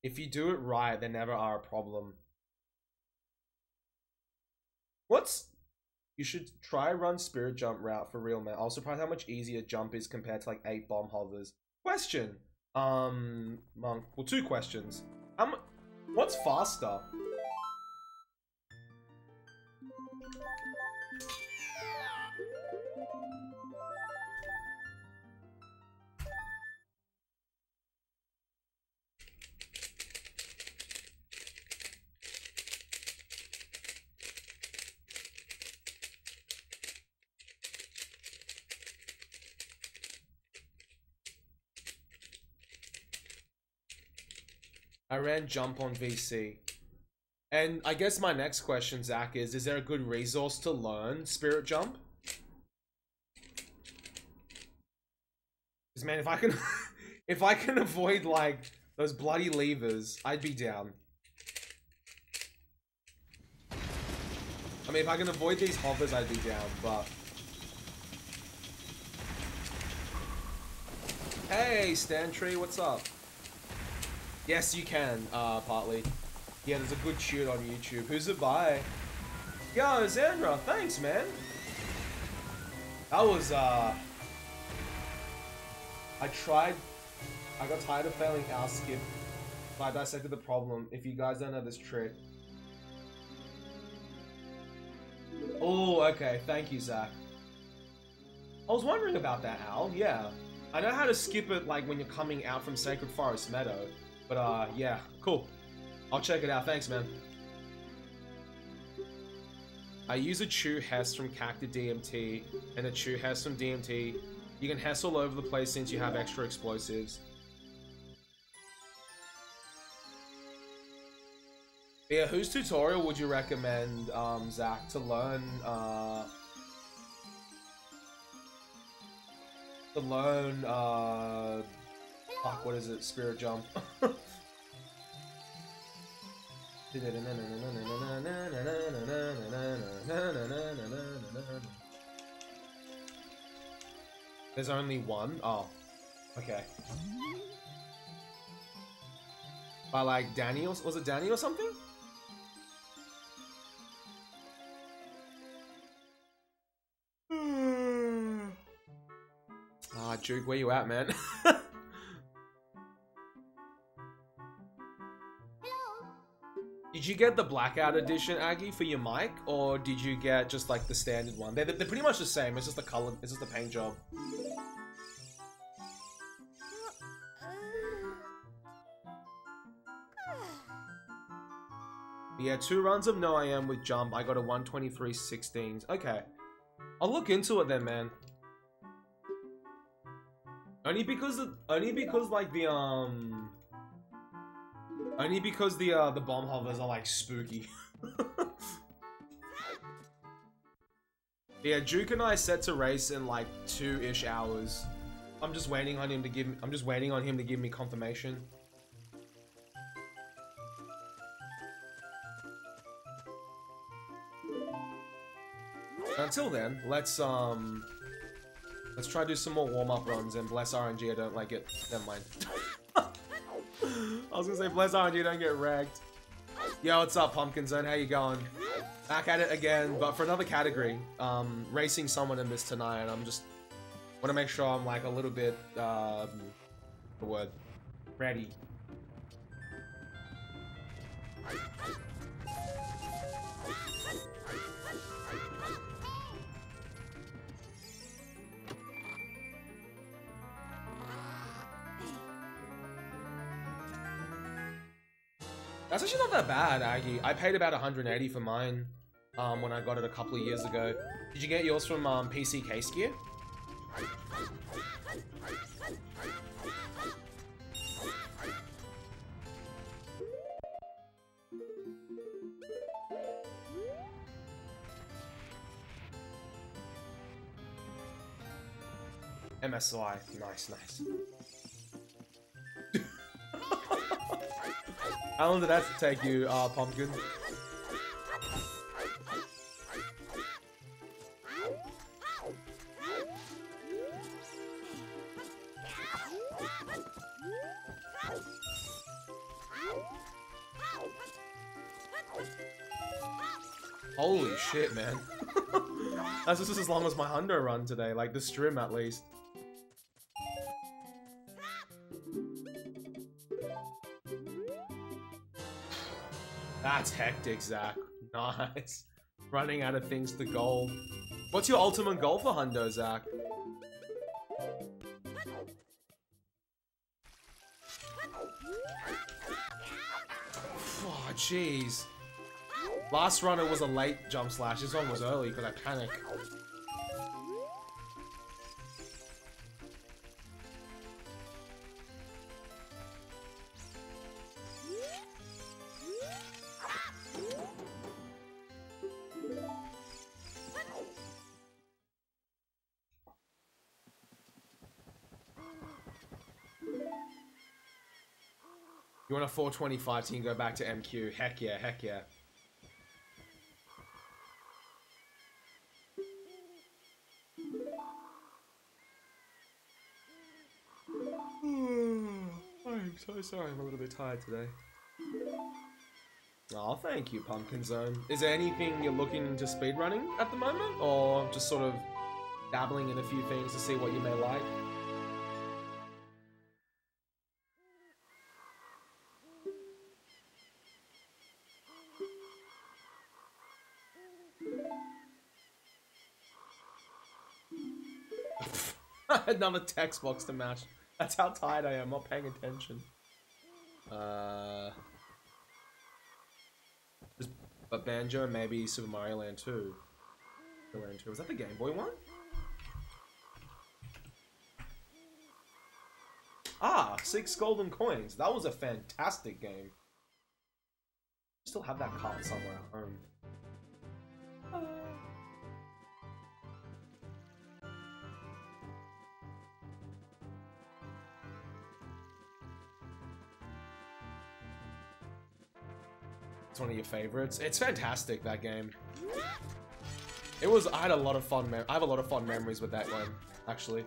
If you do it right, there never are a problem. What's... You should try run Spirit Jump route for real, man. I was surprised how much easier jump is compared to like 8 bomb hovers. Question. Monk. Well, 2 questions. What's faster? I ran jump on VC. And I guess my next question, Zach, is there a good resource to learn Spirit Jump? Because man, if I can if I can avoid like those bloody levers, I'd be down. I mean, if I can avoid these hovers, I'd be down, but... Hey, Stantree, what's up? Yes, you can, partly. Yeah, there's a good shoot on YouTube. Who's it by? Yo, Xandra, thanks, man. That was, I got tired of failing our skip. I dissected the problem. If you guys don't know this trick. Oh, okay. Thank you, Zach. I was wondering about that, Al. Yeah. I know how to skip it, like, when you're coming out from Sacred Forest Meadow. But, yeah. Cool. I'll check it out. Thanks, man. I use a Chew Hess from Cacta DMT and a Chew Hess from DMT. You can Hess all over the place since you have extra explosives. Yeah, whose tutorial would you recommend, Zach, to learn, fuck, what is it? Spirit Jump. There's only one? Oh. Okay. By like Danny, was it Danny or something? Ah, Duke, where you at, man? Did you get the Blackout Edition, Aggie, for your mic? Or did you get just like the standard one? They're pretty much the same, it's just the color, it's just the paint job. Yeah, 2 runs of No I Am with jump. I got a 123.16. Okay. I'll look into it then, man. Only because like the bomb hovers are like spooky. Yeah, Duke and I set to race in like 2-ish hours. I'm just waiting on him to give me confirmation. Until then, let's try to do some more warm-up runs and bless RNG I don't like it. Never mind. I was gonna say bless RNG don't get wrecked. Yo, what's up, Pumpkin Zone? How you going? Back at it again, but for another category. Racing someone in this tonight, and I'm just wanna make sure I'm like a little bit the word ready. That's actually not that bad, Aggie. I paid about 180 for mine when I got it a couple of years ago. Did you get yours from PC Case Gear? MSI. Nice, nice. How long did that take you, Pumpkin? Holy shit, man. That's just as long as my hundo run today, like the stream at least. That's hectic, Zach. Nice. Running out of things to gold. What's your ultimate goal for hundo, Zach? Oh, jeez. Last run it was a late jump slash. This one was early because I panicked. You want a 425 team, go back to MQ. Heck yeah, heck yeah. I'm so sorry, I'm a little bit tired today. Oh, thank you, Pumpkin Zone. Is there anything you're looking into speedrunning at the moment? Or just sort of dabbling in a few things to see what you may like? Another text box to match. That's how tired I am, I'm not paying attention. But Banjo, maybe Super Mario Land 2. Land 2. Was that the Game Boy one? Ah, 6 golden coins. That was a fantastic game. Still have that card somewhere at home. It's one of your favorites. It's fantastic, that game. It was. I had a lot of fun. I have a lot of fun memories with that one, actually.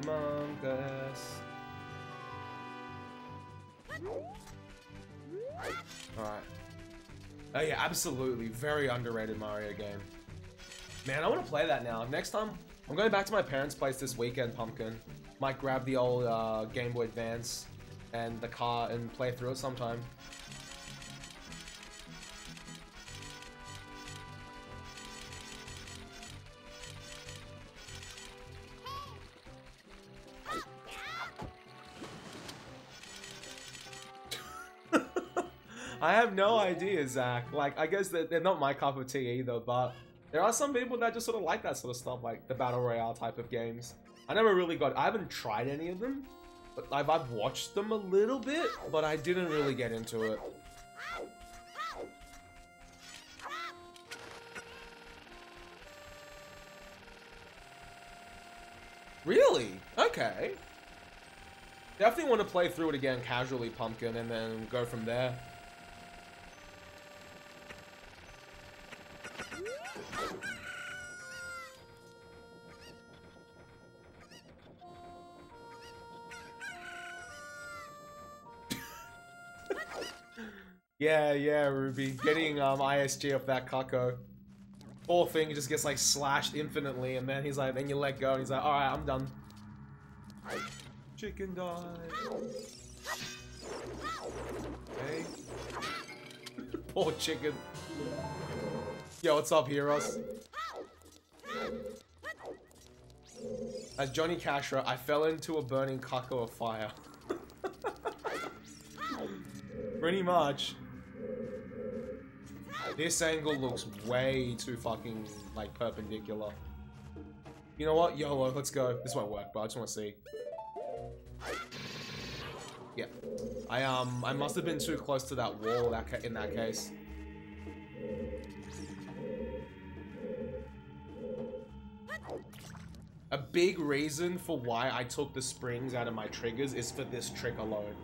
Mongus. Alright. Oh yeah, absolutely. Very underrated Mario game. Man, I want to play that now. Next time, I'm going back to my parents' place this weekend, Pumpkin. Might grab the old Game Boy Advance and the car and play through it sometime. I have no idea, Zach. Like, I guess that they're not my cup of tea either, but there are some people that just sort of like that sort of stuff, like the Battle Royale type of games. I haven't tried any of them, but I've watched them a little bit, but I didn't really get into it. Really? Okay. Definitely want to play through it again casually, Pumpkin, and then go from there. Yeah, Ruby. Getting ISG off that Kako. Poor thing just gets like slashed infinitely, and then he's like, then you let go, and he's like, alright, I'm done. Chicken dive. Okay. Poor chicken. Yo, what's up, heroes? As Johnny Cashra, I fell into a burning Kako of fire. Pretty much. This angle looks way too fucking, like, perpendicular. You know what? YOLO, let's go. This won't work, but I just want to see. Yeah. I must have been too close to that wall in that case. A big reason for why I took the springs out of my triggers is for this trick alone.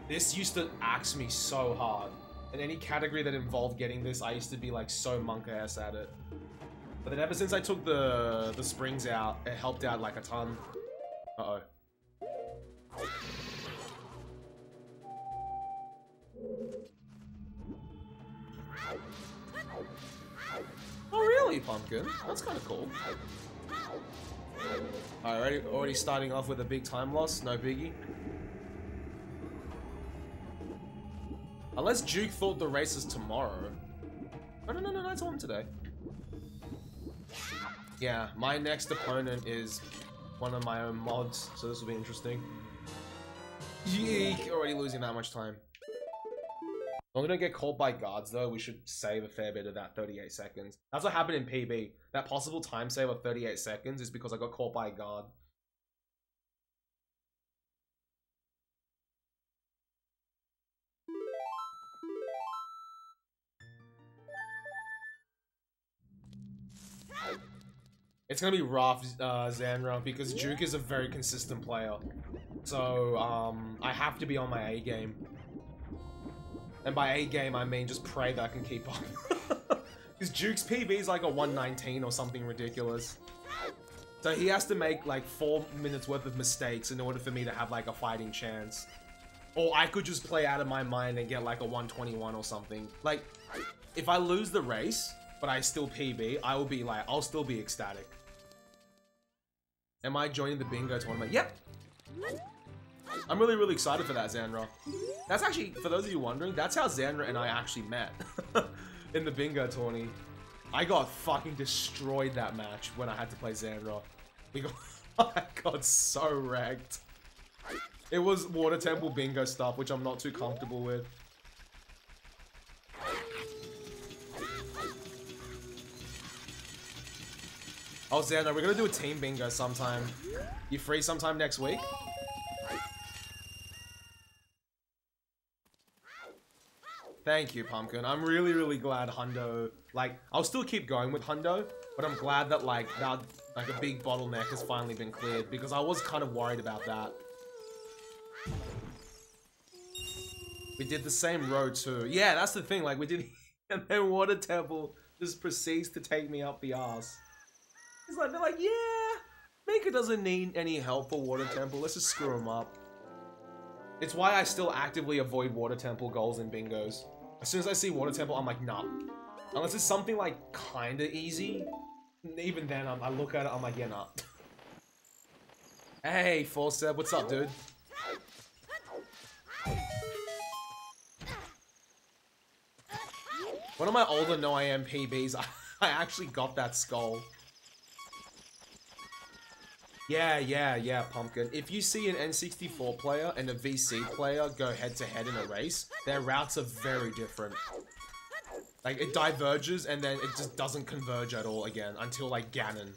This used to axe me so hard. In any category that involved getting this, I used to be like so monk-ass at it. But then ever since I took the springs out, it helped out like a ton. Uh-oh. Oh really, Pumpkin? That's kind of cool. Already starting off with a big time loss, no biggie. Unless Duke thought the race is tomorrow. No, I told him today. Yeah, my next opponent is one of my own mods, so this will be interesting. Yeek, already losing that much time. I'm gonna get caught by guards though, we should save a fair bit of that 38 seconds. That's what happened in PB. That possible time save of 38 seconds is because I got caught by a guard. It's gonna be rough, Zanra, because Duke is a very consistent player. So, I have to be on my A game. And by A game, I mean just pray that I can keep up. Because Duke's PB is like a 119 or something ridiculous. So he has to make like 4 minutes worth of mistakes in order for me to have like a fighting chance. Or I could just play out of my mind and get like a 121 or something. Like, if I lose the race, but I still PB, I will be like, I'll still be ecstatic. Am I joining the bingo tournament? Yep! I'm really, really excited for that, Zanra. That's actually, for those of you wondering, that's how Zanra and I actually met. In the bingo tourney. I got fucking destroyed that match when I had to play Zanra. I got so wrecked. It was Water Temple bingo stuff, which I'm not too comfortable with. Oh, Xander, we're gonna do a team bingo sometime. You free sometime next week? Thank you, Pumpkin. I'm really, really glad Hundo... Like, I'll still keep going with Hundo, but I'm glad that, like, a big bottleneck has finally been cleared, because I was kind of worried about that. We did the same road, too. Yeah, that's the thing, like, we did... And then Water Temple just proceeds to take me up the arse. It's like, they're like, yeah, Maker doesn't need any help for Water Temple, let's just screw him up. It's why I still actively avoid Water Temple goals in bingos. As soon as I see Water Temple, I'm like, nah. Unless it's something like kinda easy, even then I look at it, I'm like, yeah, nah. Hey, Forseb, what's up, dude? One of my older No I Am PBs, I actually got that skull. Yeah, Pumpkin. If you see an N64 player and a VC player go head-to-head in a race, their routes are very different. Like, it diverges and then it just doesn't converge at all again until, like, Ganon.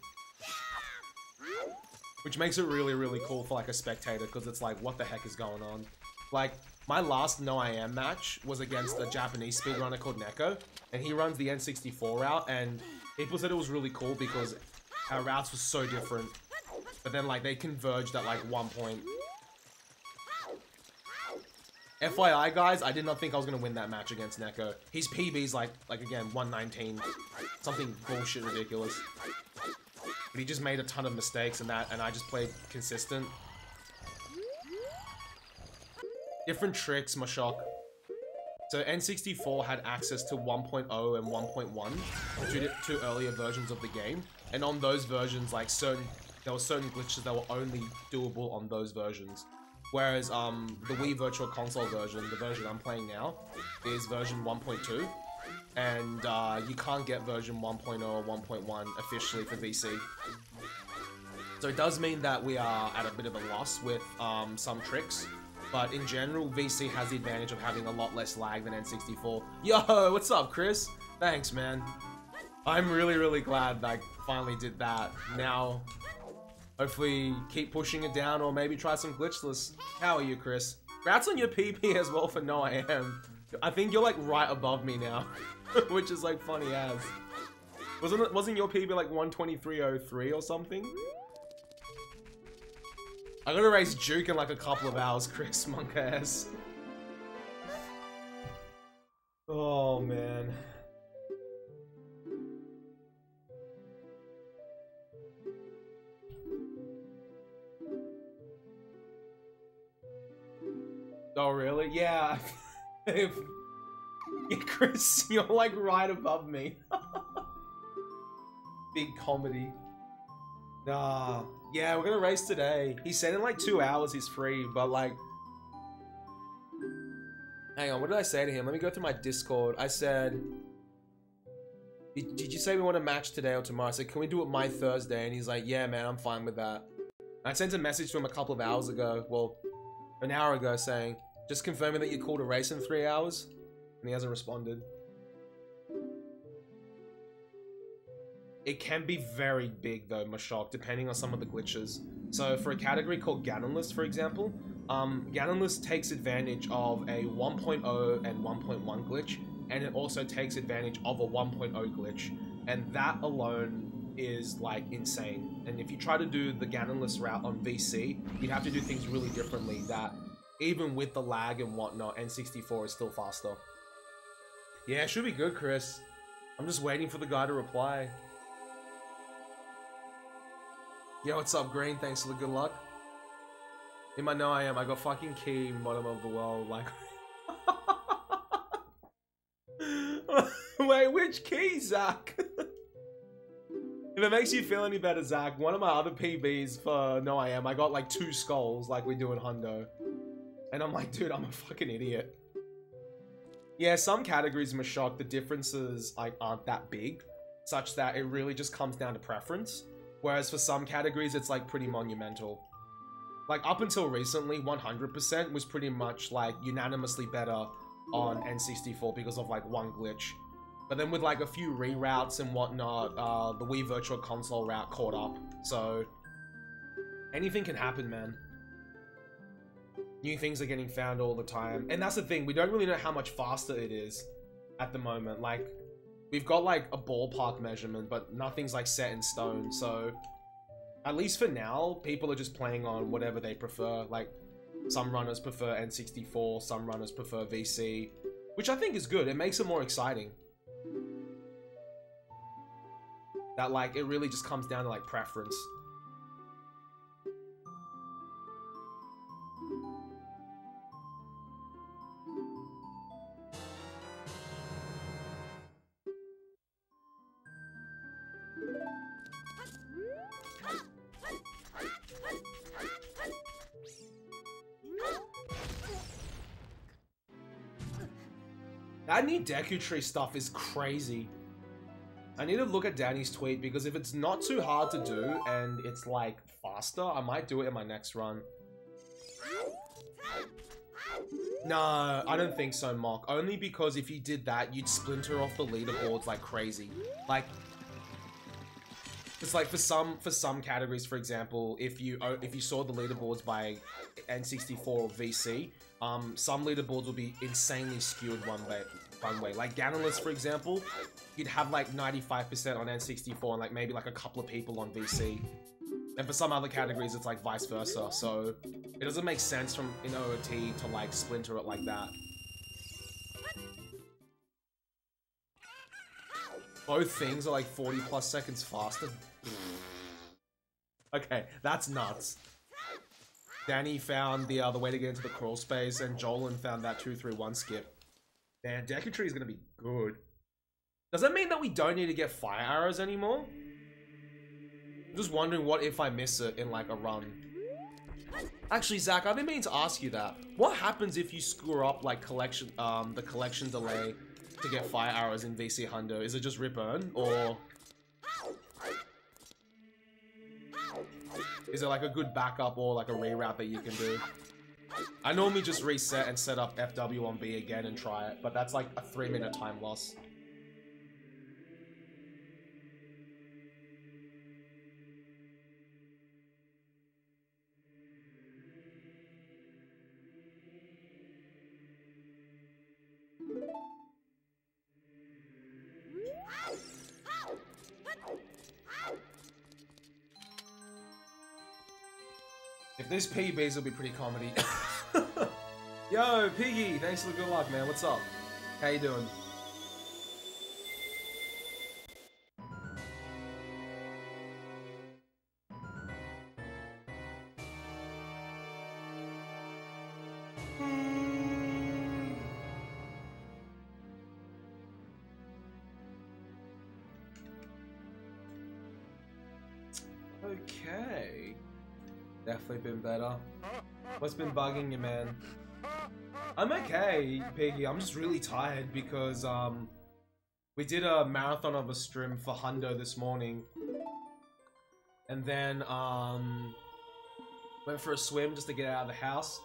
Which makes it really, really cool for, like, a spectator, because it's like, what the heck is going on? Like, my last No I Am match was against a Japanese speedrunner called Neko, and he runs the N64 route, and people said it was really cool because our routes were so different. But then, like, they converged at, like, one point. FYI, guys, I did not think I was gonna win that match against Neko. His PB's, like again, 119. Something bullshit ridiculous. But he just made a ton of mistakes in that, and I just played consistent. Different tricks, Mashok. So N64 had access to 1.0 and 1.1, two earlier versions of the game. And on those versions, like, there were certain glitches that were only doable on those versions. Whereas, the Wii Virtual Console version, the version I'm playing now, is version 1.2. And, you can't get version 1.0 or 1.1 officially for VC. So it does mean that we are at a bit of a loss with, some tricks. But in general, VC has the advantage of having a lot less lag than N64. Yo, what's up, Chris? Thanks, man. I'm really, really glad that I finally did that. Now... hopefully keep pushing it down or maybe try some glitchless. How are you, Chris? Congrats on your PP as well for No I Am. I think you're like right above me now. Which is like funny as. Wasn't your PP like 123.03 or something? I'm gonna race Duke in like a couple of hours, Chris, monk ass. Oh man. Oh, really? Yeah. Yeah, Chris, you're like right above me. Big comedy. Yeah, we're gonna race today. He said in like 2 hours he's free, but like... Hang on, what did I say to him? Let me go through my Discord. I said... Did you say we want a match today or tomorrow? I said, can we do it my Thursday? And he's like, yeah, man, I'm fine with that. I sent a message to him a couple of hours ago. Well, an hour ago saying, just confirming that you're cool to race in 3 hours. And he hasn't responded. It can be very big though, Mashok, depending on some of the glitches. So for a category called Ganonless, for example, Ganonless takes advantage of a 1.0 and 1.1 glitch, and it also takes advantage of a 1.0 glitch, and that alone is like insane. And if you try to do the Ganonless route on VC, you'd have to do things really differently that even with the lag and whatnot, N64 is still faster. Yeah, it should be good, Chris. I'm just waiting for the guy to reply. Yo, what's up, Green? Thanks for the good luck. In my know I am. I got fucking key bottom of the world. Like, wait, which key, Zach? If it makes you feel any better, Zach, one of my other PBs for No I Am, I got like 2 skulls like we do in Hundo. And I'm like, dude, I'm a fucking idiot. Yeah, some categories, Mashok, the differences like aren't that big, such that it really just comes down to preference. Whereas for some categories, it's like pretty monumental. Like up until recently, 100% was pretty much like unanimously better on N64 because of like one glitch. But then with like a few reroutes and whatnot, the Wii Virtual Console route caught up. So anything can happen, man. New things are getting found all the time. And that's the thing, we don't really know how much faster it is at the moment. Like, we've got like a ballpark measurement, but nothing's like set in stone. So at least for now, people are just playing on whatever they prefer. Like, some runners prefer N64, some runners prefer VC, which I think is good. It makes it more exciting. That like, it really just comes down to like preference. That new Deku Tree stuff is crazy. I need to look at Danny's tweet because if it's not too hard to do and it's like faster, I might do it in my next run. No, I don't think so, Mock. Only because if you did that, you'd splinter off the leaderboards like crazy. Like, it's like for some categories, for example, if you saw the leaderboards by N64 or VC, some leaderboards will be insanely skewed one way. Like Ganonless, for example, you'd have like 95% on N64 and like maybe like a couple of people on VC. And for some other categories, it's like vice versa. So it doesn't make sense from in OOT to like splinter it like that. Both things are like 40 plus seconds faster. Okay, that's nuts. Danny found the way to get into the crawl space, and Jolin found that 2-3-1 skip. Man, Deku Tree is gonna be good. Does that mean that we don't need to get fire arrows anymore? I'm just wondering what if I miss it in like a run. Actually, Zach, I've been meaning to ask you that. What happens if you screw up like the collection delay to get fire arrows in VC Hundo? Is it just rip earn, or is it like a good backup or like a reroute that you can do? I normally just reset and set up FW on B again and try it, but that's like a 3-minute time loss. If this PBs will be pretty comedy. Yo, Piggy, thanks for the good luck, man. What's up? How you doing? Okay. Definitely been better. What's been bugging you, man? I'm okay, Piggy. I'm just really tired because, we did a marathon of a stream for Hundo this morning. And then, went for a swim just to get out of the house.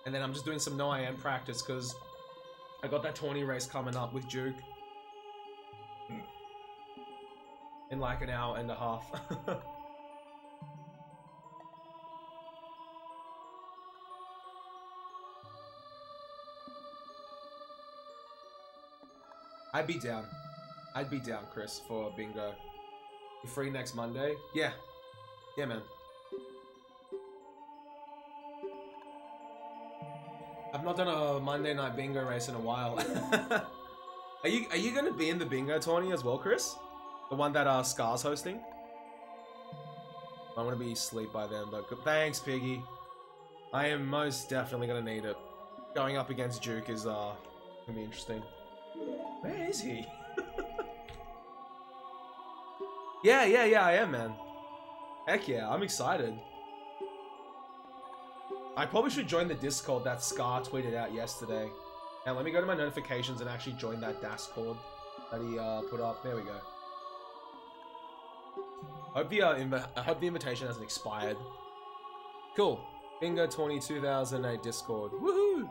And then I'm just doing some no IM practice because I got that 20 race coming up with Duke. In like an hour and a half. I'd be down. I'd be down, Chris, for bingo. You free next Monday? Yeah. Yeah, man. I've not done a Monday night bingo race in a while. Are you gonna be in the bingo tourney as well, Chris? The one that Scar's hosting? I'm gonna be asleep by then, but thanks, Piggy. I am most definitely gonna need it. Going up against Duke is gonna be interesting. Where is he? Yeah, I am, man. Heck yeah, I'm excited. I probably should join the Discord that Scar tweeted out yesterday. Now let me go to my notifications and actually join that Discord that he put up. There we go. I hope the invitation hasn't expired. Cool. Bingo 2008 Discord. Woohoo!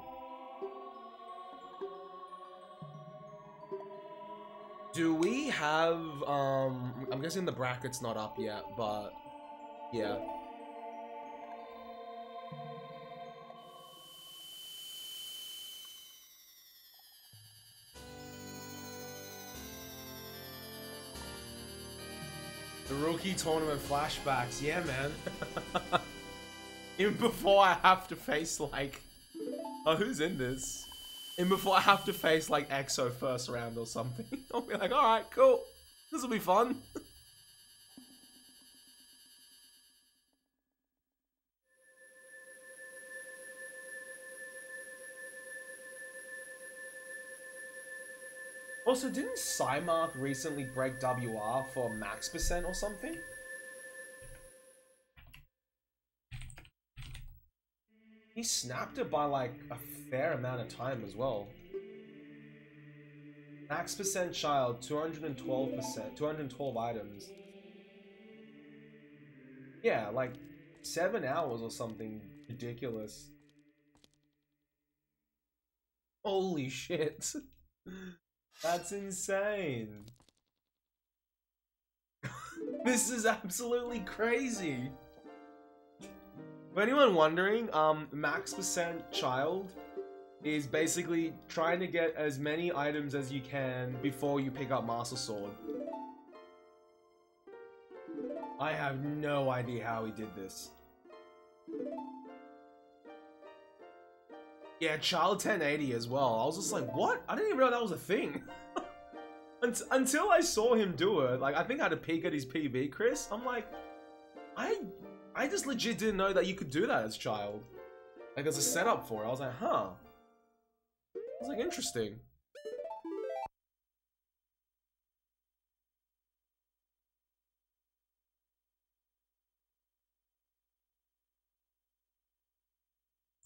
Do we have, I'm guessing the bracket's not up yet, but, yeah. The rookie tournament flashbacks, yeah, man. Even before I have to face, like, oh, who's in this? And before I have to face, like, EXO first round or something. I'll be like, alright, cool. This will be fun. Also, didn't Cymark recently break WR for max percent or something? He snapped it by, like, a fair amount of time as well. Max percent child, 212%, 212 items. Yeah, like 7 hours or something ridiculous. Holy shit. That's insane. This is absolutely crazy. For anyone wondering, max percent child is basically trying to get as many items as you can before you pick up Master Sword. I have no idea how he did this. Yeah, Child 1080 as well. I was just like, what? I didn't even know that was a thing. Until I saw him do it. Like, I think I had a peek at his PB, Chris. I'm like, I just legit didn't know that you could do that as Child. Like, there's a setup for it. I was like, huh. I was like, interesting.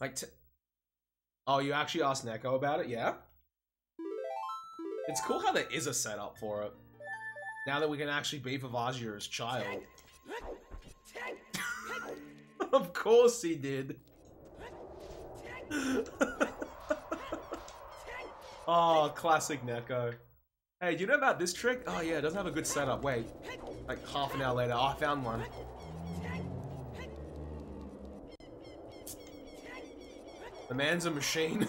Like, oh, you actually asked Neko about it? Yeah? It's cool how there is a setup for it. Now that we can actually be Vivazia as Child. Of course he did. Oh, classic Neko. Hey, do you know about this trick? Oh yeah, it doesn't have a good setup. Wait, like half an hour later, oh, I found one. The man's a machine.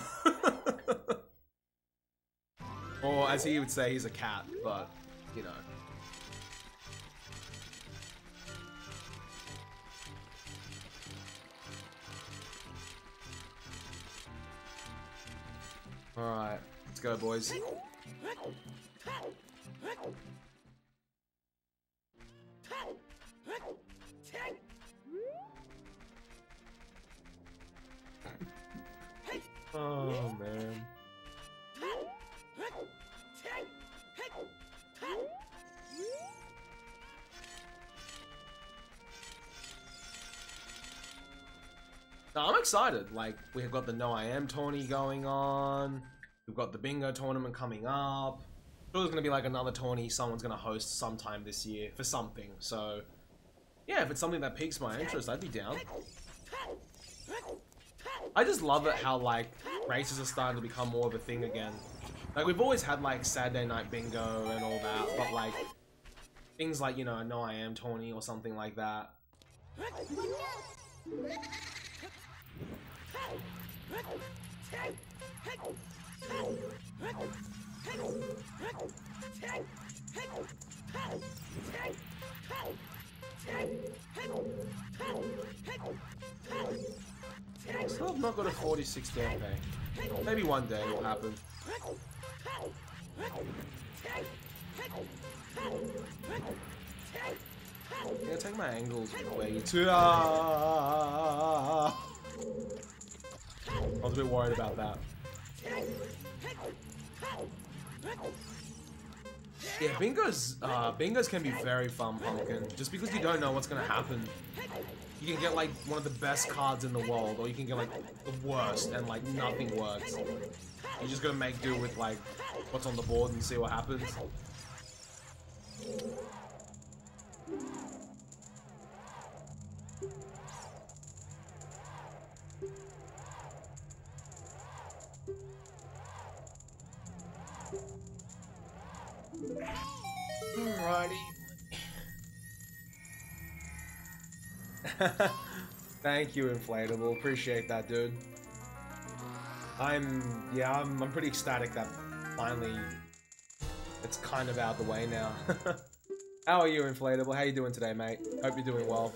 Or as he would say, he's a cat, but, you know. Alright, let's go, boys. Oh, man. No, I'm excited. Like, we've got the No I Am tourney going on. We've got the bingo tournament coming up. Sure, there's gonna be like another tourney someone's gonna host sometime this year for something. So, yeah, if it's something that piques my interest, I'd be down. I just love it how like races are starting to become more of a thing again. Like we've always had like Saturday night bingo and all that, but like things like, you know, a No I Am tourney or something like that. Still have not got a 46 damn thing. Maybe one day it will happen. I'm gonna take my angles way too. I was a bit worried about that. Yeah, bingos can be very fun, Pumpkin. Just because you don't know what's gonna happen. You can get like one of the best cards in the world, or you can get like the worst and like nothing works. You just gotta make do with like what's on the board and see what happens. Alrighty. Thank you, Inflatable. Appreciate that, dude. I'm pretty ecstatic that finally it's kind of out of the way now. How are you, Inflatable? How you doing today, mate? Hope you're doing well.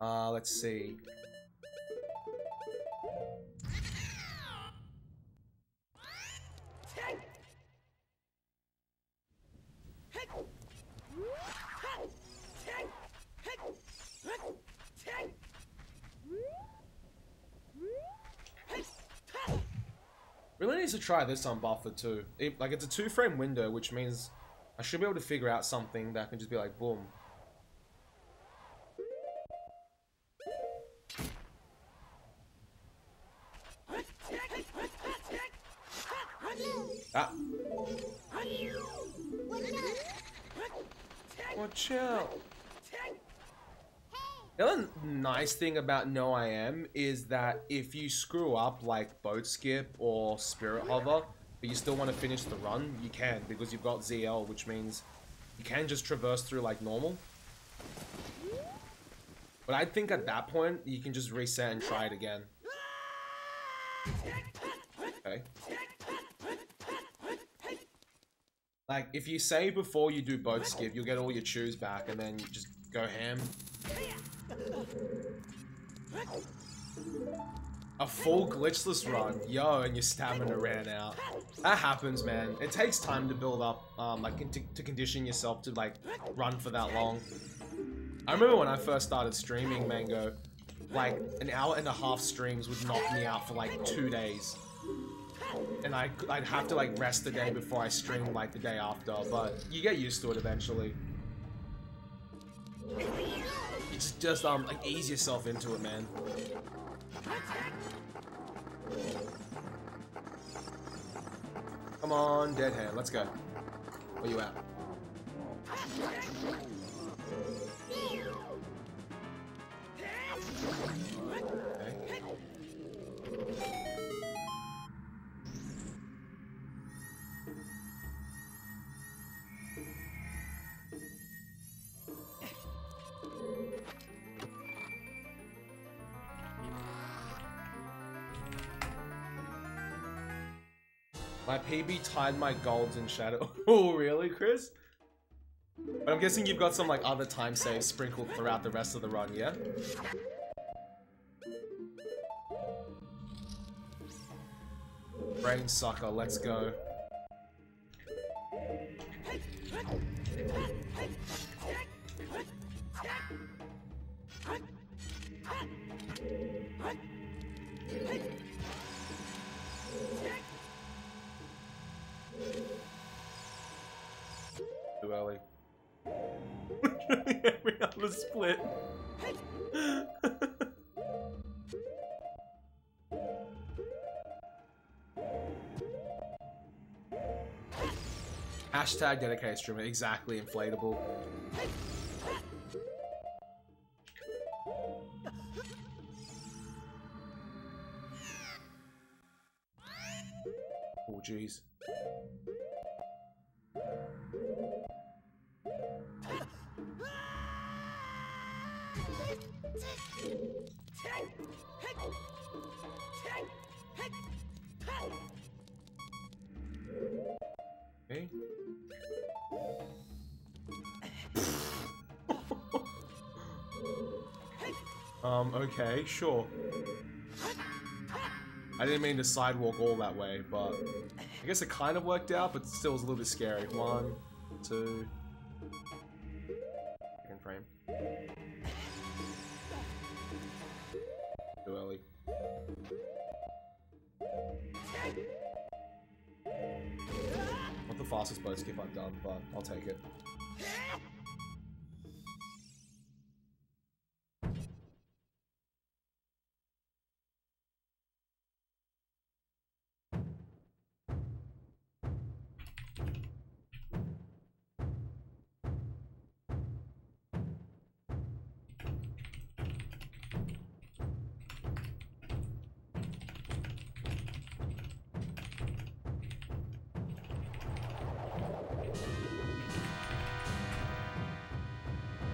Let's see. Really needs to try this on buffer too. Like it's a 2-frame window, which means I should be able to figure out something that can just be like boom. Ah. Watch out. The other nice thing about No I Am is that if you screw up like Boat Skip or Spirit Hover, but you still want to finish the run, you can, because you've got ZL, which means you can just traverse through like normal. But I think at that point, you can just reset and try it again. Okay. Like, if you save before you do Boat Skip, you'll get all your chews back, and then you just go ham. A full glitchless run, yo, and your stamina ran out. That happens, man. It takes time to build up, like, to condition yourself to, like, run for that long. I remember when I first started streaming Mango, like, an hour-and-a-half streams would knock me out for, like, 2 days. And I'd have to, like, rest the day before I streamed, like, the day after, but you get used to it eventually. Just like, ease yourself into it, man. Come on, dead hand, let's go. Where you at? Okay. My PB tied my golds in shadow. Oh, really, Chris? But I'm guessing you've got some, like, other time saves sprinkled throughout the rest of the run, yeah? Brain sucker, let's go. Too early. Every other split. Hashtag dedicated streamer, exactly, inflatable. Oh, jeez. Okay. Okay, sure. I didn't mean to sidewalk all that way, but I guess it kind of worked out, but still was a little bit scary. 1, 2. Second frame. Too early. Not the fastest boat skip I've done, but I'll take it.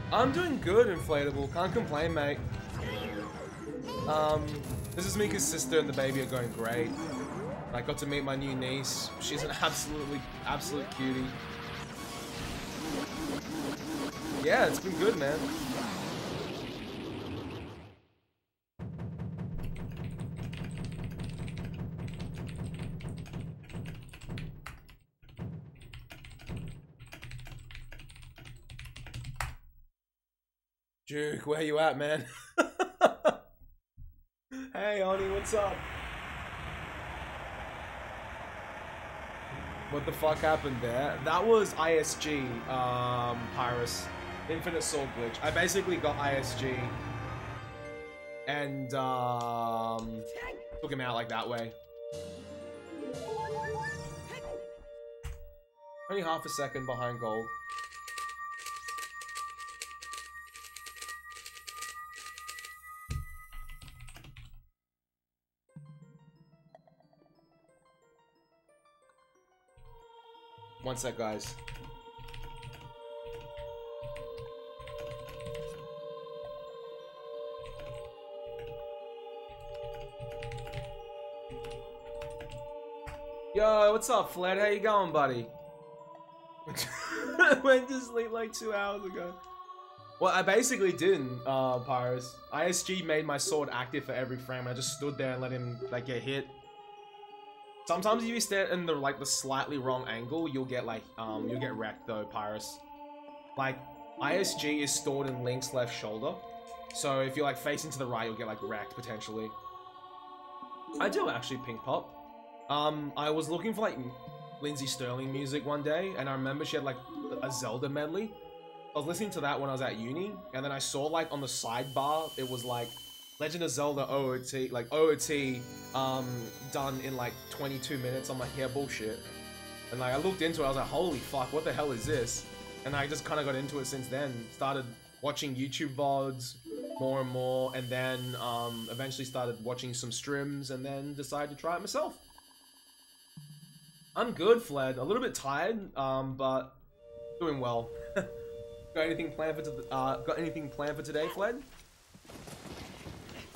I'm doing good, Inflatable. Can't complain, mate. This is Mika's sister and the baby are going great. I got to meet my new niece. She's an absolute cutie. Yeah, it's been good, man. Duke, where you at, man? Hey, Oni, what's up? What the fuck happened there? That was ISG, Pyrus. Infinite Soul Glitch. I basically got ISG and took him out like that way. Only half a second behind gold. One sec, guys. Yo, what's up, Fled? How you going, buddy? Went to sleep like 2 hours ago. Well, I basically didn't, Pyrus. ISG made my sword active for every frame. I just stood there and let him, like, get hit. Sometimes if you stand in the slightly wrong angle, you'll get you'll get wrecked though, Pyrus. Like, ISG is stored in Link's left shoulder. So if you're like facing to the right, you'll get like wrecked potentially. I do actually, Pink Pop. I was looking for like Lindsay Sterling music one day, and I remember she had like a Zelda medley. I was listening to that when I was at uni, and then I saw like on the sidebar, it was like Legend of Zelda OOT, like OOT, done in like 22 minutes. I'm like, yeah, bullshit. And like, I looked into it, I was like, holy fuck, what the hell is this? And I just kind of got into it since then. Started watching YouTube VODs more and more, and then eventually started watching some streams, and then decided to try it myself. I'm good, Fled. A little bit tired, but doing well. Got anything planned for today, Fled?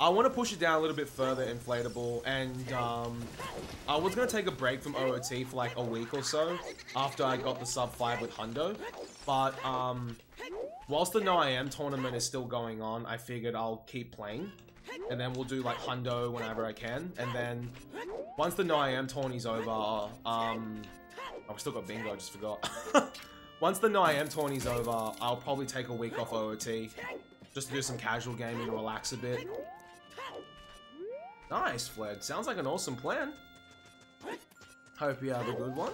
I want to push it down a little bit further, Inflatable, and I was going to take a break from OOT for like a week or so after I got the sub 5 with Hundo, but whilst the No I Am tournament is still going on, I figured I'll keep playing, and then we'll do like Hundo whenever I can, and then once the No I Am tourney's over, I've still got bingo, I just forgot. Once the No I Am tourney's over, I'll probably take a week off OOT, just to do some casual gaming to relax a bit. Nice, Fled. Sounds like an awesome plan. Hope you have a good one.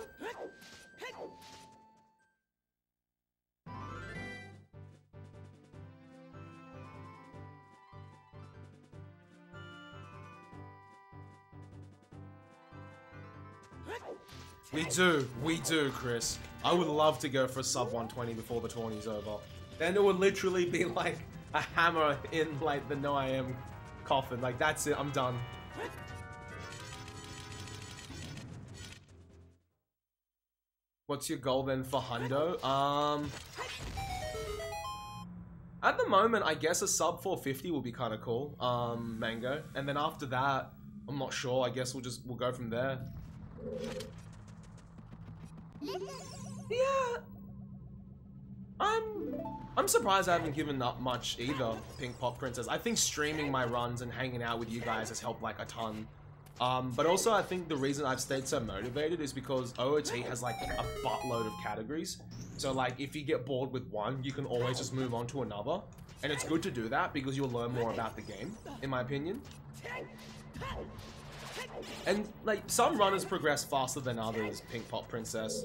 We do, Chris. I would love to go for sub 120 before the tourney's over. Then it would literally be like a hammer in like the No I Am coffin. Like that's it, I'm done. What's your goal then for Hundo? At the moment, I guess a sub 450 will be kind of cool, Mango. And then after that, I'm not sure. I guess we'll go from there. Yeah, I'm surprised I haven't given up much either, Pink Pop Princess. I think streaming my runs and hanging out with you guys has helped like a ton. But also I think the reason I've stayed so motivated is because OOT has like a buttload of categories. So like if you get bored with one, you can always just move on to another. And it's good to do that because you'll learn more about the game, in my opinion. And like some runners progress faster than others, Pink Pop Princess.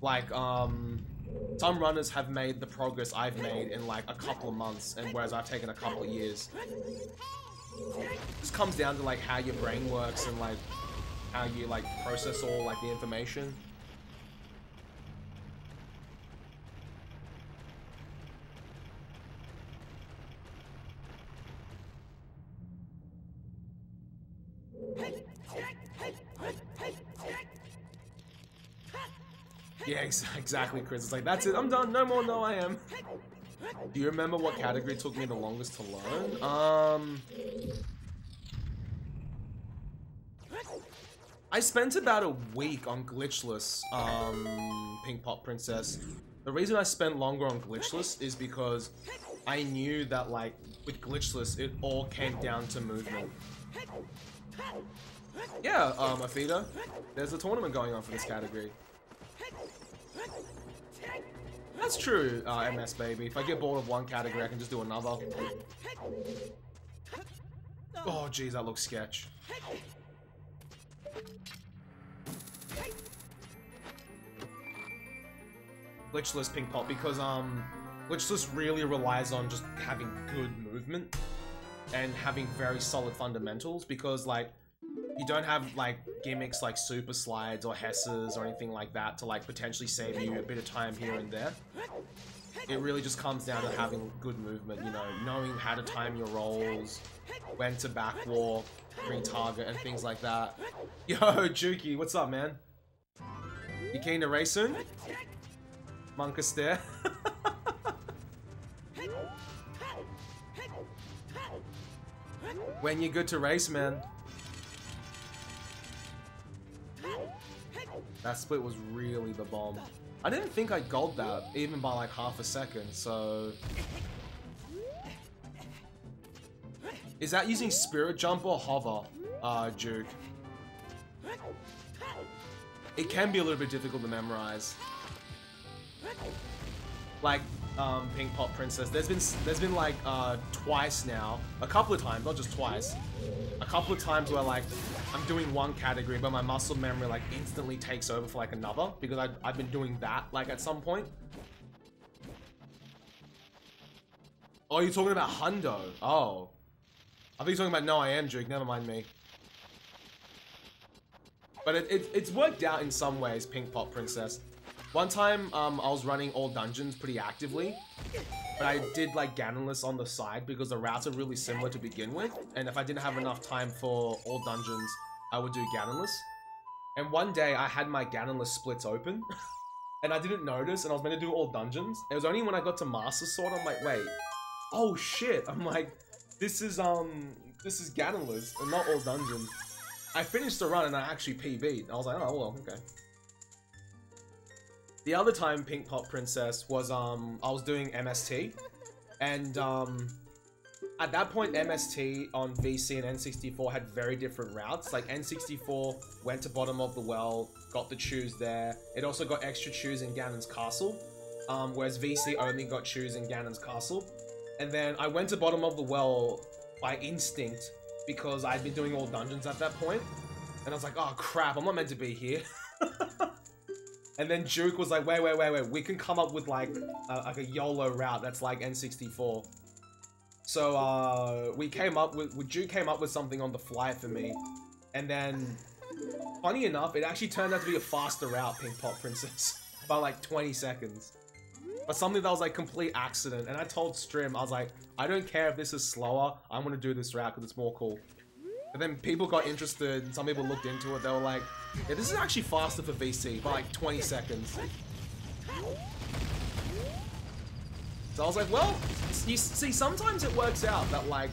Like some runners have made the progress I've made in like a couple of months, and whereas I've taken a couple of years. It just comes down to like how your brain works and like how you like process all like the information. Yeah, exactly, Chris. It's like, that's it, I'm done, no more No I Am. Do you remember what category took me the longest to learn? I spent about a week on Glitchless, Pink Pop Princess. The reason I spent longer on Glitchless is because I knew that, like, with Glitchless, it all came down to movement. Yeah, Afida, there's a tournament going on for this category. That's true, MS baby. If I get bored of one category, I can just do another. Oh, jeez, that looks sketch. Glitchless Pink Pop, because Glitchless really relies on just having good movement and having very solid fundamentals, because like you don't have like gimmicks like super slides or hesses or anything like that to like potentially save you a bit of time here and there. It really just comes down to having good movement, you know, knowing how to time your rolls, when to backwalk, retarget, and things like that. Yo, Juki, what's up, man? You keen to race soon? Monka stare. When you're good to race, man. That split was really the bomb. I didn't think I gold that, even by like half a second, so... Is that using Spirit Jump or Hover, Duke? It can be a little bit difficult to memorize. Like, Pink Pop Princess, there's been like, twice now, a couple of times, not just twice, a couple of times where like, I'm doing one category, but my muscle memory like instantly takes over for like another, because I've been doing that like at some point. Oh, you're talking about Hundo? Oh. I think you're talking about No I Am, Duke, never mind me. But it's worked out in some ways, Pink Pop Princess. One time, I was running all dungeons pretty actively, but I did like Ganonless on the side because the routes are really similar to begin with, and if I didn't have enough time for all dungeons, I would do Ganonless. And one day, I had my Ganonless splits open, and I didn't notice, and I was meant to do all dungeons. It was only when I got to Master Sword, I'm like, wait, oh shit, I'm like, this is Ganonless, and not all dungeons. I finished the run, and I actually PB'd. I was like, oh, well, okay. The other time Pink Pop Princess was, I was doing MST, and, at that point, MST on VC and N64 had very different routes. Like, N64 went to bottom of the well, got the chews there. It also got extra chews in Ganon's Castle, whereas VC only got chews in Ganon's Castle. And then I went to bottom of the well by instinct, because I'd been doing all dungeons at that point. And I was like, oh crap, I'm not meant to be here. And then Juke was like, wait, we can come up with like a YOLO route that's like N64. So Juke came up with something on the fly for me. And then funny enough, it actually turned out to be a faster route, Pink Pop Princess, by like 20 seconds. But something that was like complete accident, and I told Strim, I was like, I don't care if this is slower, I'm gonna do this route because it's more cool. And then people got interested, and some people looked into it, they were like, yeah, this is actually faster for VC by like 20 seconds. So I was like, well, you see, sometimes it works out that like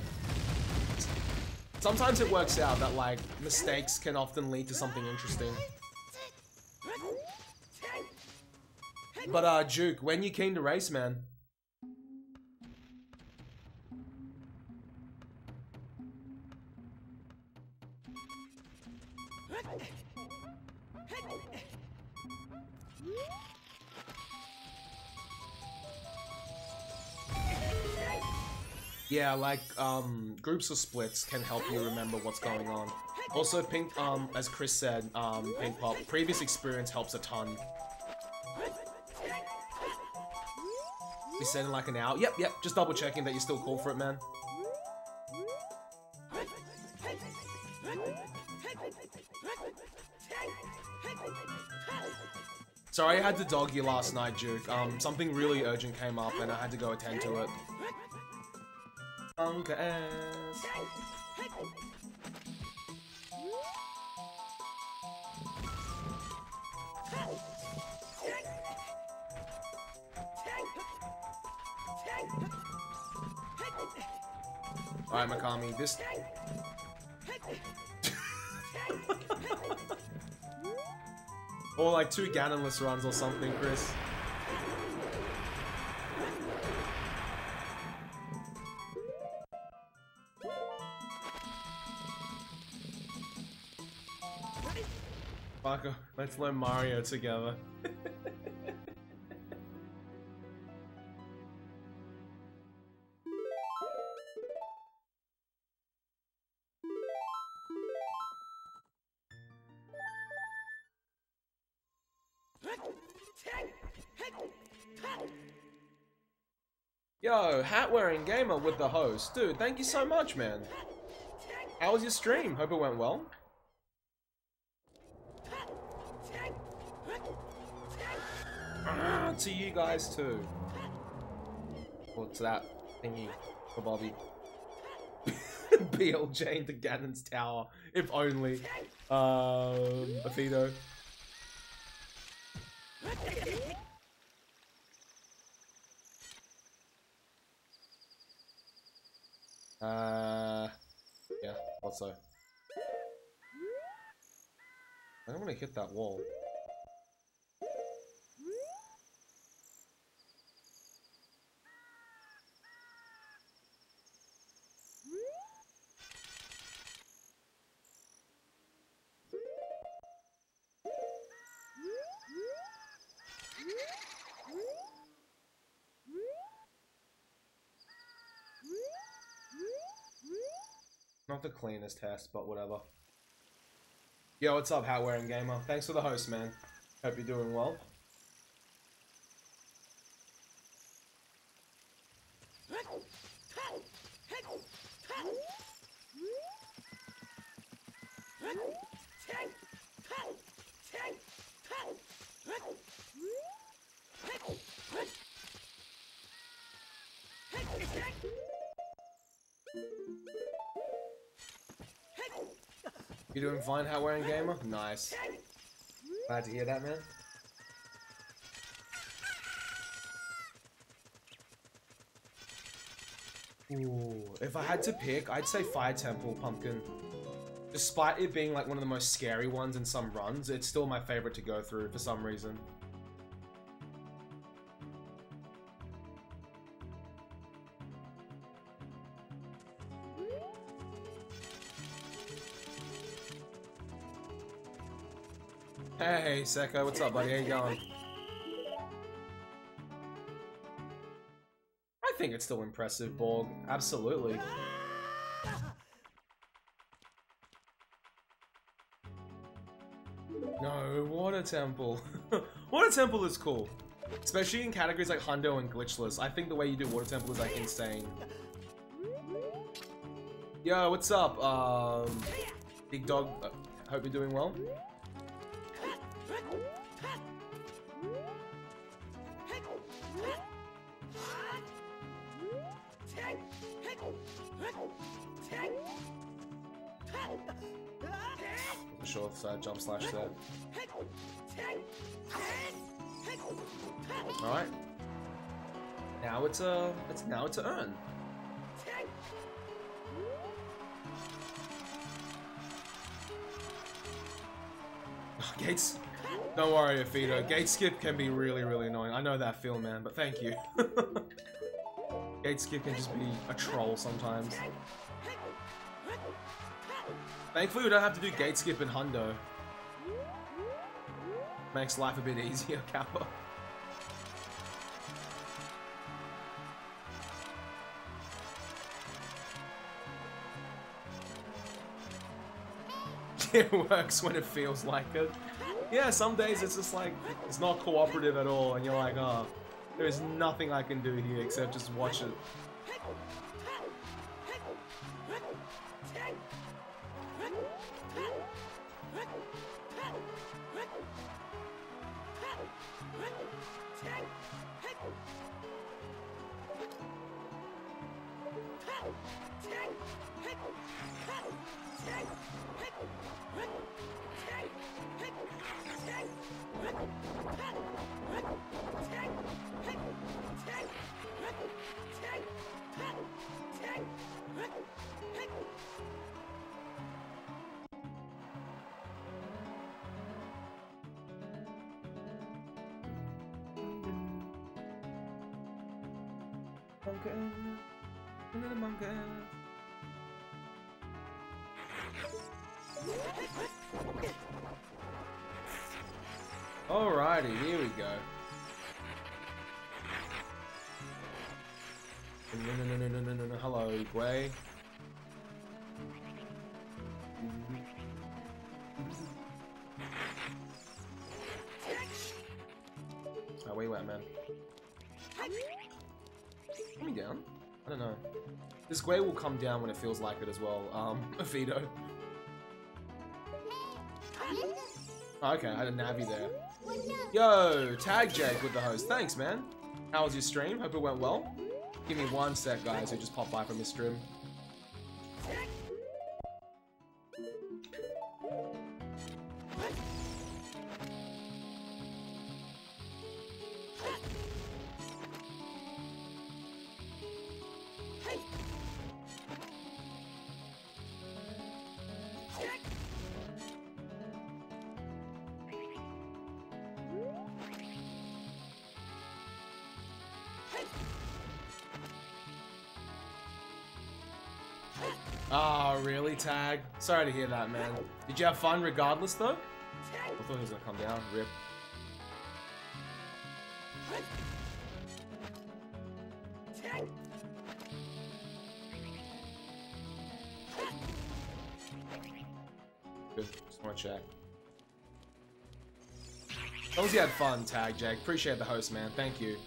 mistakes can often lead to something interesting. But Juke, when you keen to race, man? Yeah, like, groups of splits can help you remember what's going on. Also, Pink, as Chris said, Pink Pop, previous experience helps a ton. We said in like an hour. Yep, just double checking that you're still cool for it, man. Sorry I had to dog you last night, Duke. Something really urgent came up and I had to go attend to it. Uncle ass. Alright, Mikami, this... Or like 2 Ganonless runs or something, Chris. Fuck, let's learn Mario together. Yo, hat-wearing gamer with the host. Dude, thank you so much, man. How was your stream? Hope it went well. To you guys too. What's that thingy for Bobby? BLJ into Ganon's tower. If only. Afido. Yeah, thought so. I don't want to hit that wall. Not the cleanest test, but whatever. Yo, what's up, hat-wearing gamer? Thanks for the host, man. Hope you're doing well. You doing fine, hat-wearing gamer? Nice. Glad to hear that, man. Ooh, if I had to pick, I'd say Fire Temple Pumpkin. Despite it being like one of the most scary ones in some runs, it's still my favorite to go through for some reason. Hey, Seko, what's up, buddy? How you going? I think it's still impressive, Borg. Absolutely. No, Water Temple. Water Temple is cool. Especially in categories like Hundo and Glitchless. I think the way you do Water Temple is like insane. Yo, what's up? Big Dog, hope you're doing well. sure if jump slash there. Alright. Now it's a earn. Gates. Don't worry, Afito. Gate skip can be really, really annoying. I know that feel, man, but thank you. Gate skip can just be a troll sometimes. Thankfully, we don't have to do gate skip in Hundo. Makes life a bit easier, Kappa. It works when it feels like it. Yeah, some days it's just like, it's not cooperative at all, and you're like, oh, there's nothing I can do here except just watch it. Alrighty, here we go. No. Hello, Gwei. Oh, where you at, man? Put me down? I don't know. This Gwei will come down when it feels like it as well. Vito. Oh, okay, I had a Navi there. Yo, Tag Jake with the host. Thanks, man. How was your stream? Hope it went well. Give me one sec, guys, who just popped by from his stream. Oh, really, Tag? Sorry to hear that, man. Did you have fun regardless, though? I thought he was gonna come down. Rip. Good. Just wanna check. As long as you had fun, Tag Jake. Appreciate the host, man. Thank you.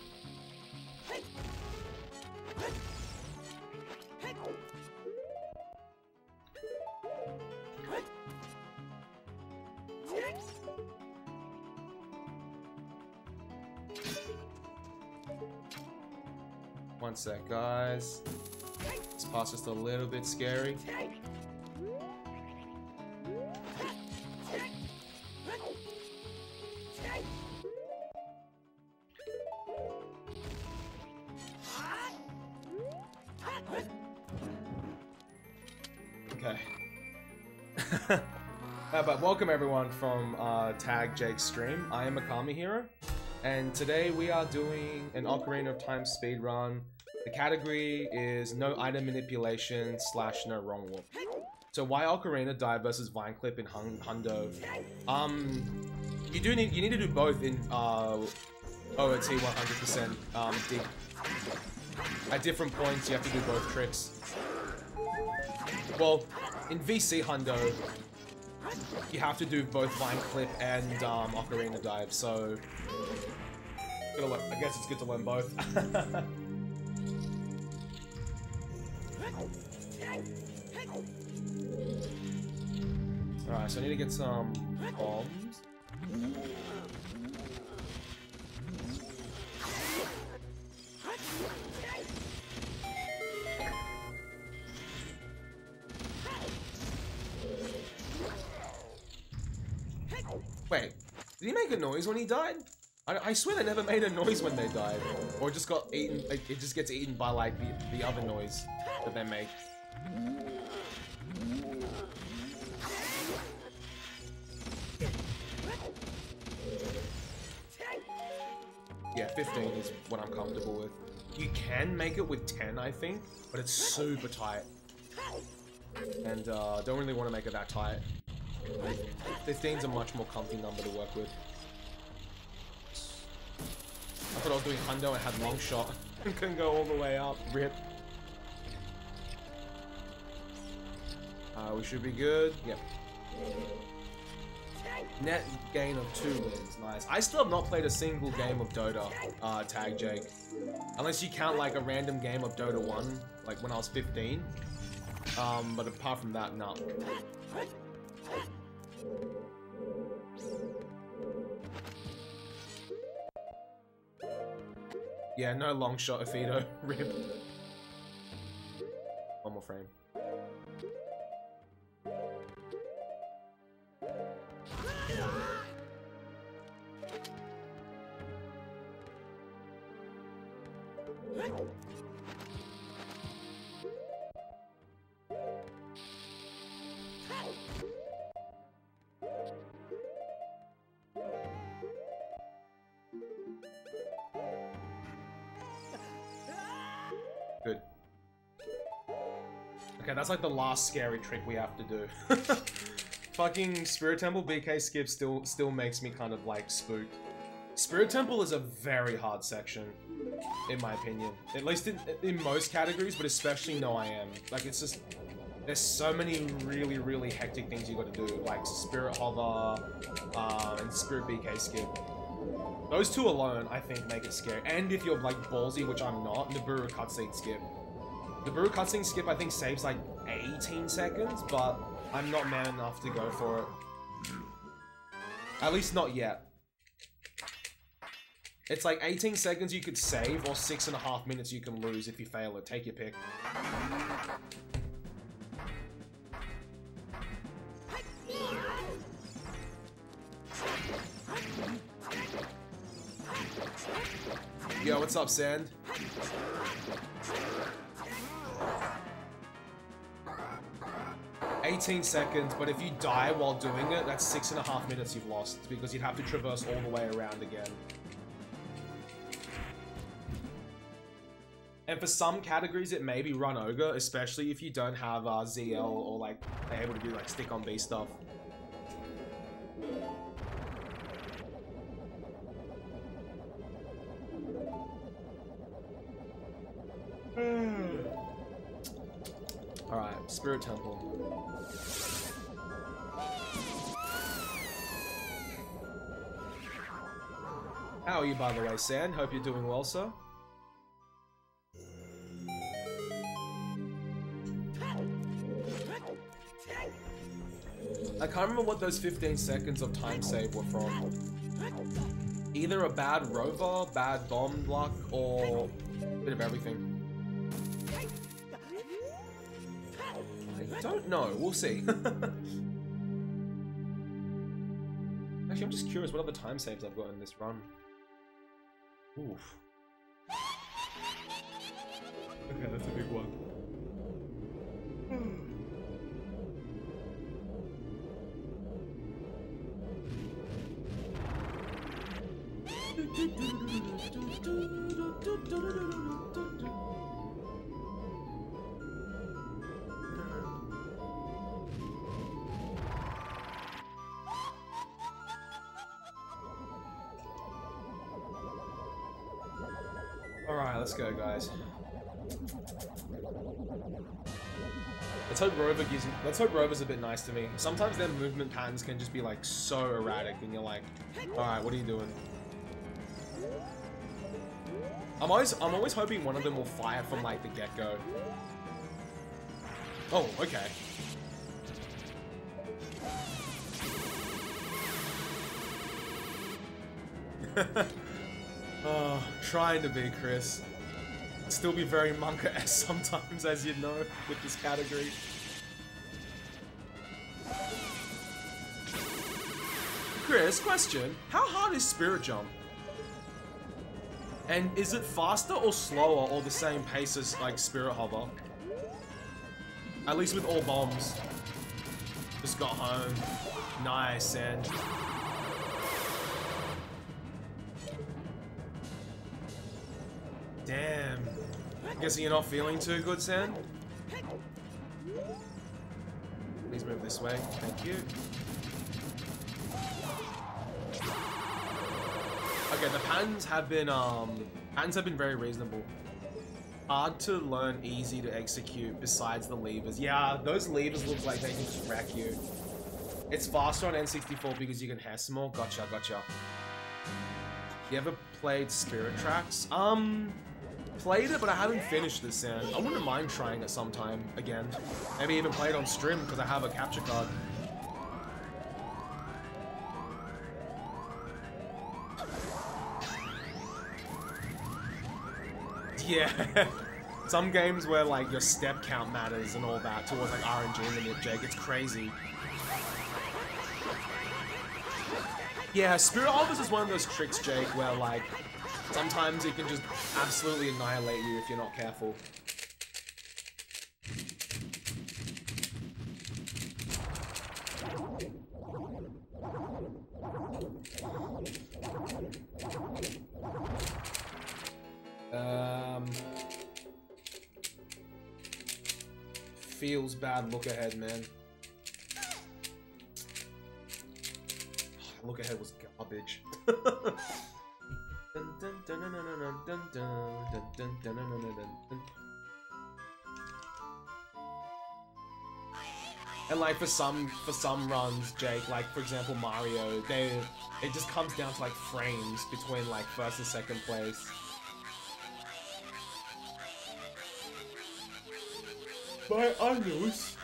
One sec, guys. This part's just a little bit scary. Okay. But welcome everyone from Tag Jake's stream. I am MikamiHero, and today we are doing an Ocarina of Time speedrun. The category is no item manipulation / no wrong walk. So why Ocarina dive versus Vine Clip in Hundo? You need to do both in OOT 100%. At different points you have to do both tricks. Well, in VC Hundo, you have to do both Vine Clip and Ocarina dive. So I guess it's good to learn both. Alright, so I need to get some bombs. Did he make a noise when he died? I swear they never made a noise when they died. Or just got eaten, like, it just gets eaten by, like, the other noise that they make. Yeah, 15 is what I'm comfortable with. You can make it with 10, I think, but it's super tight. And don't really want to make it that tight. 15's a much more comfy number to work with. I thought I was doing hundo and had long shot. Couldn't go all the way up. Rip. We should be good. Yep. Net gain of 2 wins. Nice. I still have not played a single game of Dota, Tag Jake. Unless you count like a random game of Dota 1, like when I was 15. But apart from that, no. Yeah, no long shot Afido. Rip. One more frame. Good. Okay, that's like the last scary trick we have to do. Fucking Spirit Temple BK skip still makes me kind of like spooked. Spirit Temple is a very hard section, in my opinion. At least in most categories, but especially No I Am. Like, it's just... There's so many really, really hectic things you gotta do, like Spirit Hover, and Spirit BK skip. Those two alone, I think, make it scary. And if you're, like, ballsy, which I'm not, Nibiru cutscene skip. Nibiru cutscene skip, I think, saves, like, 18 seconds, but I'm not man enough to go for it. At least not yet. It's like 18 seconds you could save, or 6.5 minutes you can lose if you fail it. Take your pick. Yo, what's up, Sand? $18 seconds, but if you die while doing it, that's 6.5 minutes you've lost, because you'd have to traverse all the way around again. And for some categories, it may be Run Ogre, especially if you don't have ZL or like able to do like stick on B stuff. Alright, Spirit Temple. How are you, by the way, Sand? Hope you're doing well, sir. I can't remember what those 15 seconds of time save were from. Either a bad rover, bad bomb luck, or a bit of everything. I don't know, we'll see. Actually, I'm just curious what other time saves I've got in this run. Oof. Okay, that's a big one. Alright, let's go, guys. Let's hope Rover's a bit nice to me. Sometimes their movement patterns can just be like so erratic and you're like, alright, what are you doing? I'm always hoping one of them will fire from like the get-go. Oh, okay. Oh, trying to be Chris. Still be very Monka-esque sometimes, as you know, with this category. Chris, question. How hard is Spirit Jump? And is it faster or slower or the same pace as like Spirit Hover? At least with all bombs. Just got home. Nice, and... Damn. Guessing you're not feeling too good, Sand? Please move this way. Thank you. Okay, the patterns have been very reasonable. Hard to learn, easy to execute besides the levers. Yeah, those levers look like they can just wreck you. It's faster on N64 because you can haste more. Gotcha, gotcha. You ever played Spirit Tracks? Played it, but I haven't finished this, and I wouldn't mind trying it sometime again. Maybe even play it on stream because I have a capture card. Yeah, some games where like your step count matters and all that towards like RNG limit, Jake, it's crazy. Yeah, Spirit Office is one of those tricks, Jake, where like sometimes it can just absolutely annihilate you if you're not careful. Feels bad, look ahead, man. Look ahead was garbage. And like for some runs, Jake, like for example Mario, it just comes down to like frames between like first and second place. My anus.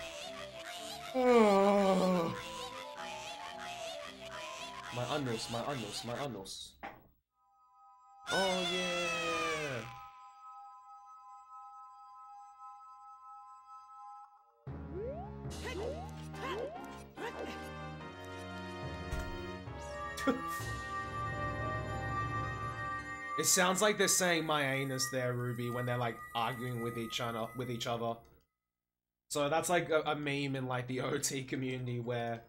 Oh. My anus, my anus, my anus. Oh yeah. It sounds like they're saying my anus there, Ruby, when they're like arguing with each other. So that's like a meme in like the OT community where as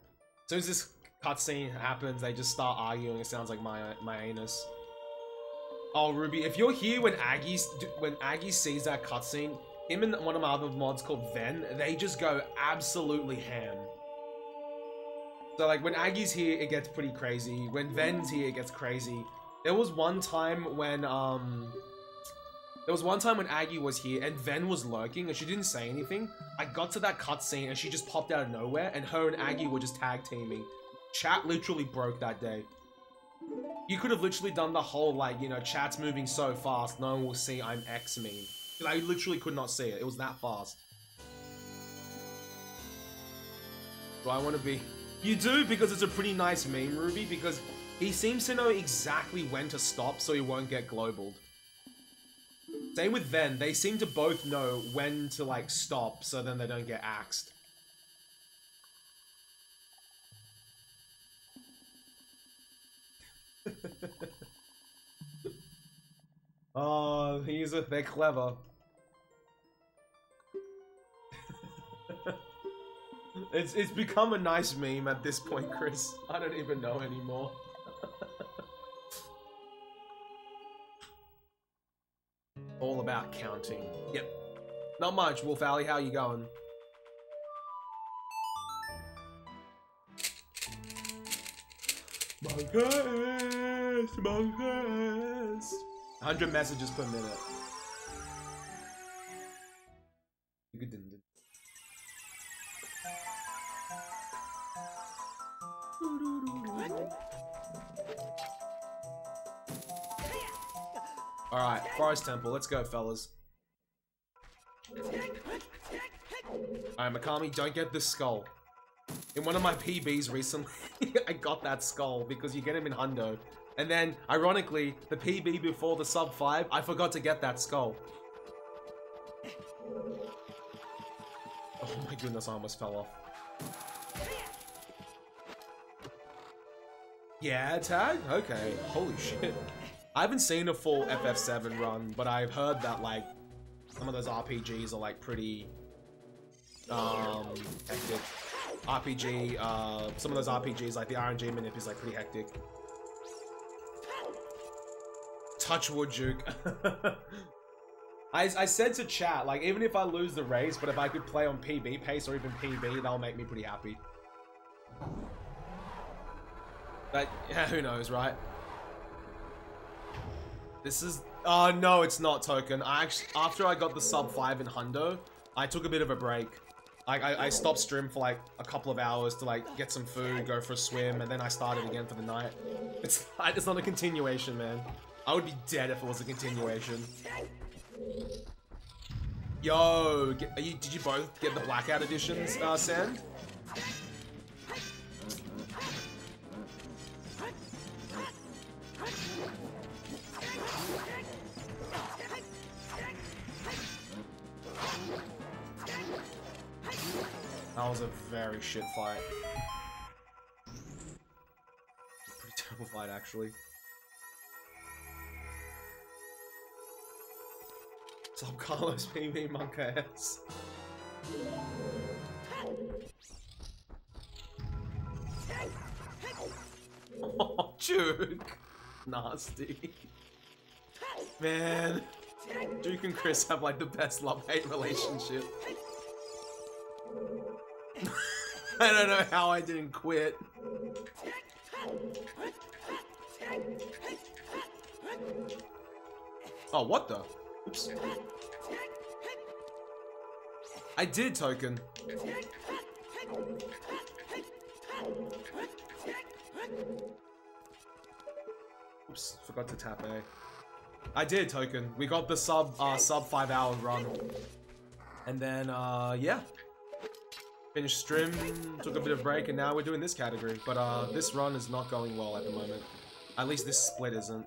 soon as this cutscene happens, they just start arguing. It sounds like my anus. Oh, Ruby, if you're here when Aggie sees that cutscene, him and one of my other mods called Ven, they just go absolutely ham. So like when Aggie's here, it gets pretty crazy. When Ven's here, it gets crazy. There was one time when Aggie was here and Ven was lurking and she didn't say anything. I got to that cutscene and she just popped out of nowhere and her and Aggie were just tag teaming. Chat literally broke that day. You could have literally done the whole like, you know, chat's moving so fast, no one will see I'm X meme. I literally could not see it. It was that fast. Do I want to be... You do, because it's a pretty nice meme, Ruby, because he seems to know exactly when to stop so he won't get globaled. Same with Ven, they seem to both know when to like stop so then they don't get axed. Oh, they're clever. It's become a nice meme at this point, Chris. I don't even know anymore. All about counting. Yep. Not much, Wolf Alley, how you going? Monkeys! Monkeys! 100 messages per minute. Alright, Forest Temple, let's go, fellas. Alright, Mikami, don't get this skull. In one of my PBs recently, I got that skull because you get him in Hundo. And then, ironically, the PB before the sub 5, I forgot to get that skull. Oh my goodness, I almost fell off. Yeah, tag? Okay, holy shit. I haven't seen a full FF7 run, but I've heard that, like, some of those RPGs are, like, pretty, hectic. Some of those RPGs, like the RNG manip is, like, pretty hectic. Touch wood, Juke. I said to chat, like, even if I lose the race, but if I could play on PB pace or even PB, that'll make me pretty happy. But, yeah, who knows, right? This is... Oh, no, it's not, Token. After I got the sub 5 in Hundo, I took a bit of a break. I stopped stream for, like, a couple of hours to, like, get some food, go for a swim, and then I started again for the night. It's not a continuation, man. I would be dead if it was a continuation. Yo, did you both get the Blackout editions, Sand? That was a very shit fight. Pretty terrible fight, actually. Stop Carlos PB Monka S. Oh, Duke. Nasty. Man. Duke and Chris have like the best love-hate relationship. I don't know how I didn't quit. Oh, what the? Oops. I did, Token. Oops, forgot to tap A. I did, Token. We got the sub 5 hour run. And then, yeah. Finished stream, took a bit of break, and now we're doing this category. But, this run is not going well at the moment. At least this split isn't.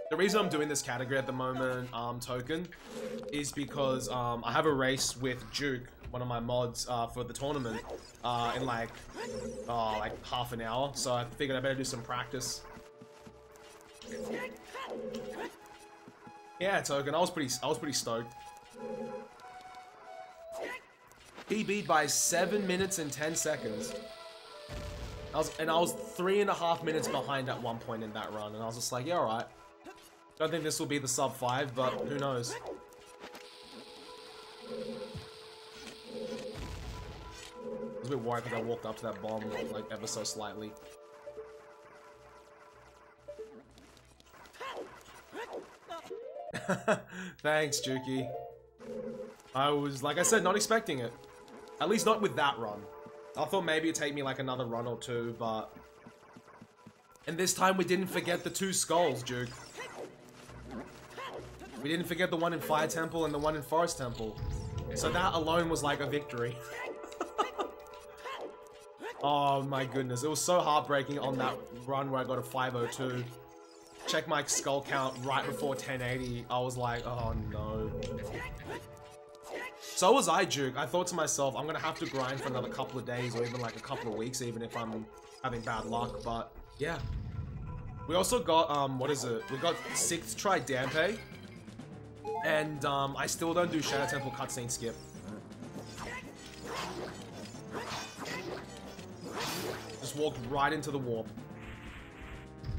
The reason I'm doing this category at the moment, Token, is because I have a race with Duke, one of my mods, for the tournament, in like half an hour. So I figured I better do some practice. Yeah, Token, I was pretty stoked. PB'd by 7 minutes and 10 seconds. I was 3.5 minutes behind at one point in that run, and I was just like, yeah, alright. Don't think this will be the sub 5, but who knows. I was a bit worried because I walked up to that bomb, like, ever so slightly. Thanks, Juki. I was, like I said, not expecting it. At least not with that run. I thought maybe it'd take me, like, another run or two, but... And this time we didn't forget the 2 skulls, Duke. We didn't forget the one in Fire Temple and the one in Forest Temple. So that alone was like a victory. Oh my goodness, it was so heartbreaking on that run where I got a 502. Check my skull count right before 1080. I was like, oh no. So was I, Duke. I thought to myself, I'm gonna have to grind for another couple of days or even like a couple of weeks even if I'm having bad luck, but yeah. We also got, what is it? We got 6th try Dampe. And, I still don't do Shadow Temple cutscene skip. Just walked right into the warp.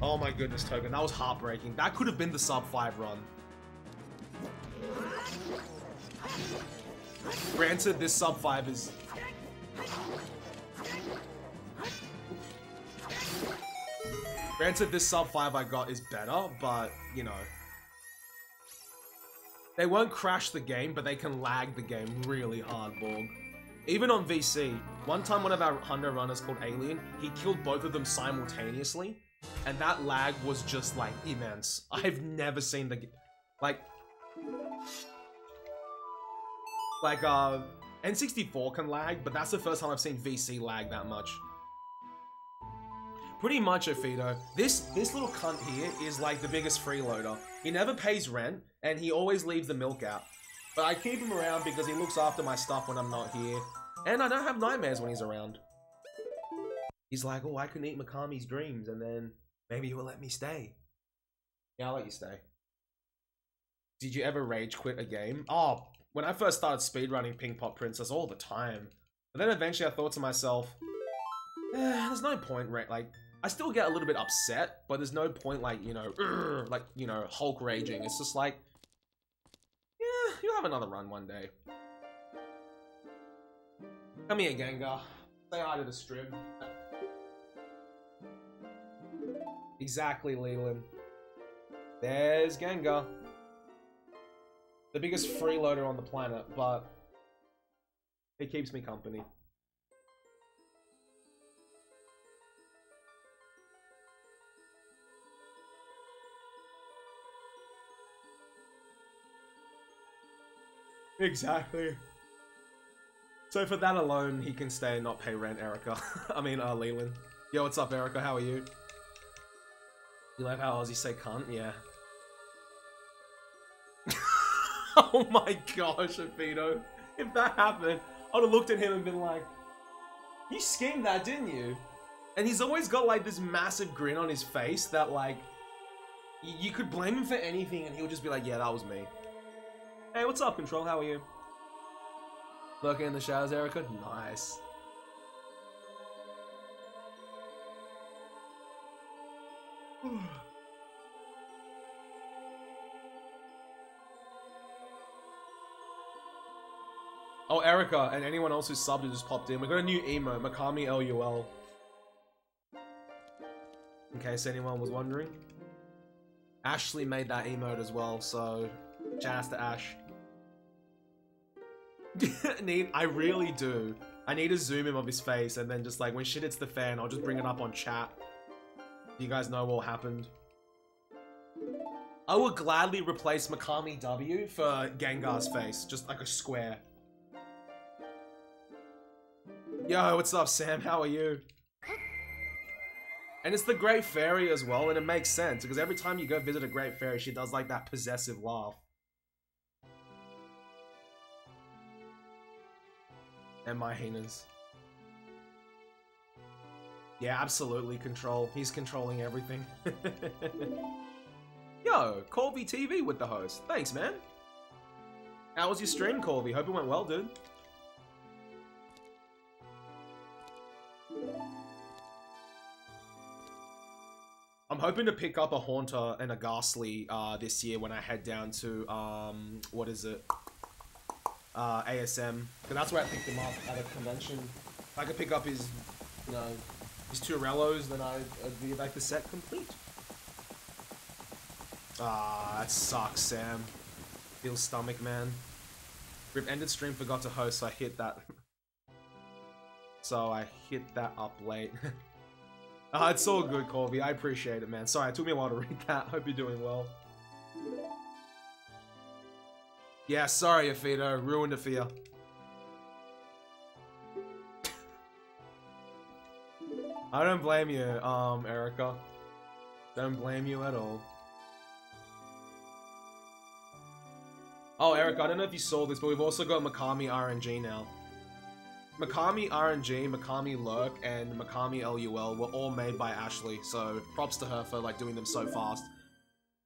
Oh my goodness, Token, that was heartbreaking. That could have been the sub 5 run. Granted, this sub 5 is... Granted, this sub 5 I got is better, but, you know... They won't crash the game, but they can lag the game really hard, Borg. Even on VC, one time one of our Hundo runners called Alien, he killed both of them simultaneously, and that lag was just, like, immense. I've never seen the... N64 can lag, but that's the first time I've seen VC lag that much. Pretty much, Ophido. This little cunt here is like the biggest freeloader. He never pays rent, and he always leaves the milk out. But I keep him around because he looks after my stuff when I'm not here. And I don't have nightmares when he's around. He's like, oh, I can eat Mikami's dreams, and then maybe he will let me stay. Yeah, I'll let you stay. Did you ever rage quit a game? Oh, when I first started speedrunning Pink Pot Princess all the time. But then eventually I thought to myself, there's no point, right? Like, I still get a little bit upset, but there's no point, like, you know, Hulk raging. It's just like, yeah, you'll have another run one day. Come here, Gengar. Say hi to the stream. Exactly, Leland. There's Gengar. The biggest freeloader on the planet, but it keeps me company. Exactly. So for that alone, he can stay and not pay rent, Erica. I mean, Leland. Yo, what's up, Erica? How are you? You like how Ozzy say cunt? Yeah. Oh my gosh, Avito. If that happened, I would have looked at him and been like, you schemed that, didn't you? And he's always got like this massive grin on his face that like, you could blame him for anything and he'll just be like, yeah, that was me. Hey, what's up, Control? How are you? Lurking in the showers, Erica? Nice. Oh, Erica, and anyone else who's subbed who just popped in. We got a new emote, MikamiLul. In case anyone was wondering. Ashley made that emote as well, so shout out to Ash. I really do. I need to zoom in of his face and then just like when shit hits the fan, I'll just bring it up on chat. You guys know what happened. I would gladly replace Mikami W for Gengar's face, just like a square. Yo, what's up, Sam? How are you? And it's the Great Fairy as well, and it makes sense because every time you go visit a Great Fairy, she does like that possessive laugh. And my hyenas. Yeah, absolutely, Control. He's controlling everything. Yo, Corby TV with the host. Thanks, man. How was your stream, Corby? Hope it went well, dude. I'm hoping to pick up a Haunter and a Ghastly this year when I head down to, what is it? ASM. Because that's where I picked him up at a convention. If I could pick up his, you know, his two Rellos, then I'd be like the set complete. Ah, that sucks, Sam. Feels stomach, man. Rip ended stream, forgot to host, so I hit that. So I hit that up late. It's all good, Corby. I appreciate it, man. Sorry, it took me a while to read that. Hope you're doing well. Yeah, sorry, Afito. Ruined it for you. I don't blame you, Erica. Don't blame you at all. Oh, Erica, I don't know if you saw this, but we've also got Mikami RNG now. Mikami RNG, Mikami Lurk, and MikamiLul were all made by Ashley, so props to her for like doing them so fast.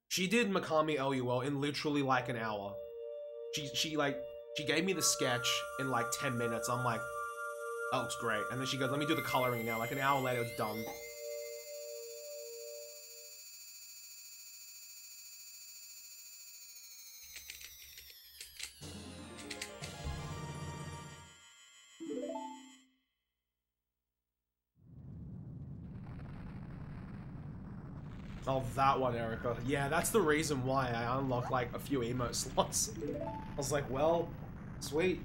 She did MikamiLul in literally like an hour. She gave me the sketch in like 10 minutes. I'm like, that looks great. And then she goes, let me do the coloring now. Like an hour later, it's done. Oh, that one, Erica. Yeah, that's the reason why I unlocked like a few emote slots. I was like, well, sweet.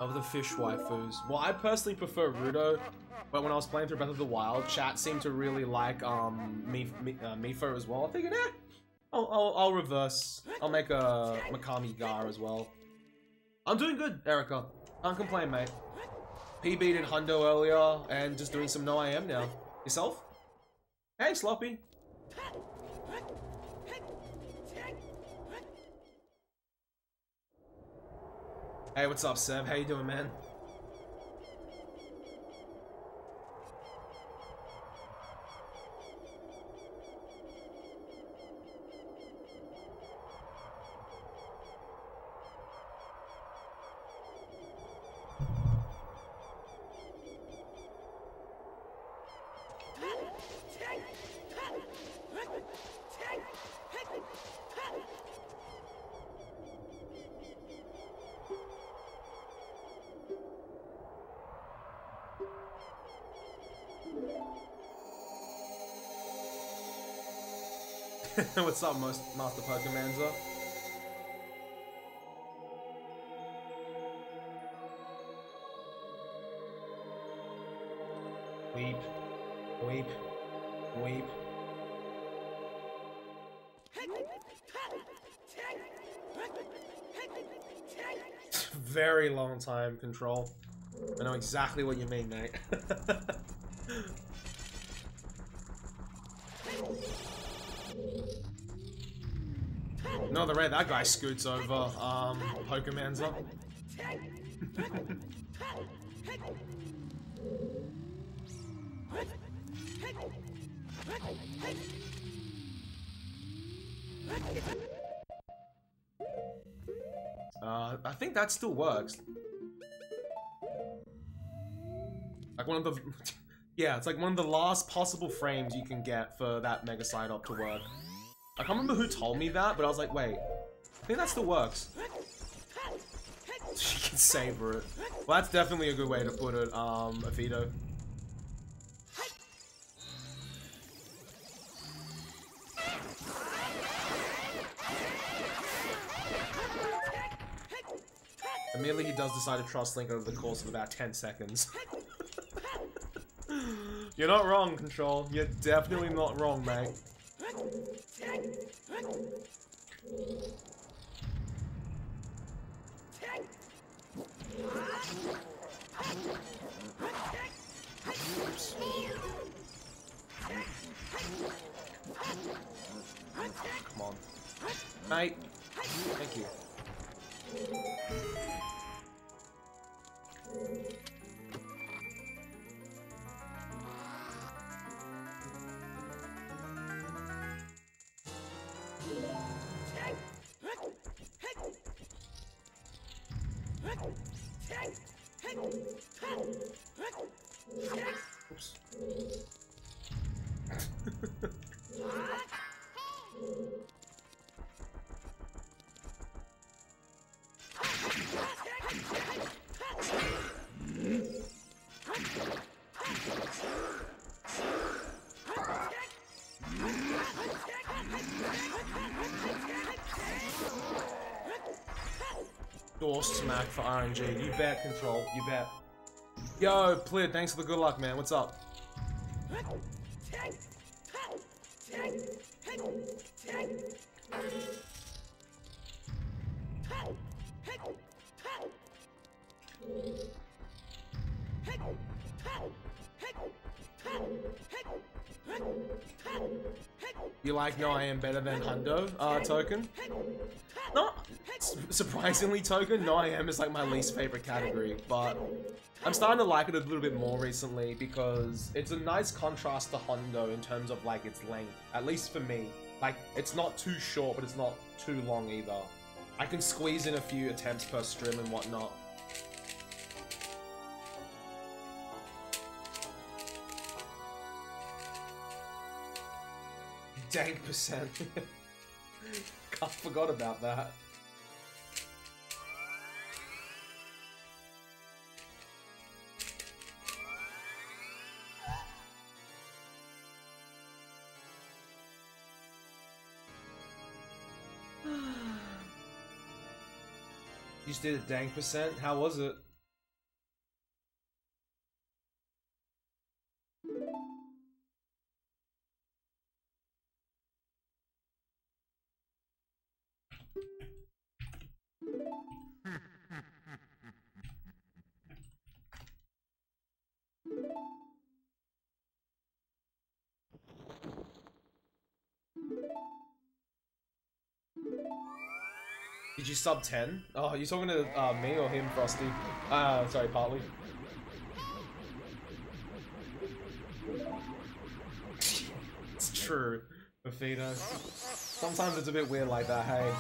Of the fish waifus. Well, I personally prefer Rudo, but when I was playing through Breath of the Wild, chat seemed to really like Mifo as well. I figured, I'll reverse. I'll make a Mikami Gar as well. I'm doing good, Erica. Can't complain, mate. PB did Hundo earlier, and just doing some No I Am now. Yourself? Hey, Sloppy. Hey, what's up, Seb? How you doing, man? What's up, Master Pokemonza? Weep. Weep. Weep. Very long time, Control. I know exactly what you mean, mate. No, the way that guy scoots over, Pokemonza. I think that still works. Like one of the... yeah, it's like one of the last possible frames you can get for that Mega Psyduck to work. I can't remember who told me that, but I was like, wait, I think that still works. She can savor it. Well, that's definitely a good way to put it, Avito. Immediately he does decide to trust Link over the course of about 10 seconds. You're not wrong, Control. You're definitely not wrong, mate. Come on. Mate. Thank you. Oops. Door smack for RNG. You bet, Control. You bet. Yo, Plid, thanks for the good luck, man. What's up? You like No I Am better than Hundo, Token? No, surprisingly, Token, No I Am is like my least favorite category, but I'm starting to like it a little bit more recently because it's a nice contrast to Hundo in terms of like its length, at least for me. Like, it's not too short, but it's not too long either. I can squeeze in a few attempts per stream and whatnot. Dang percent. I forgot about that. You just did a dang percent? How was it? Did you sub 10? Oh, you talking to me or him, Frosty? Sorry, partly. It's true, Mafito. Sometimes it's a bit weird like that, hey.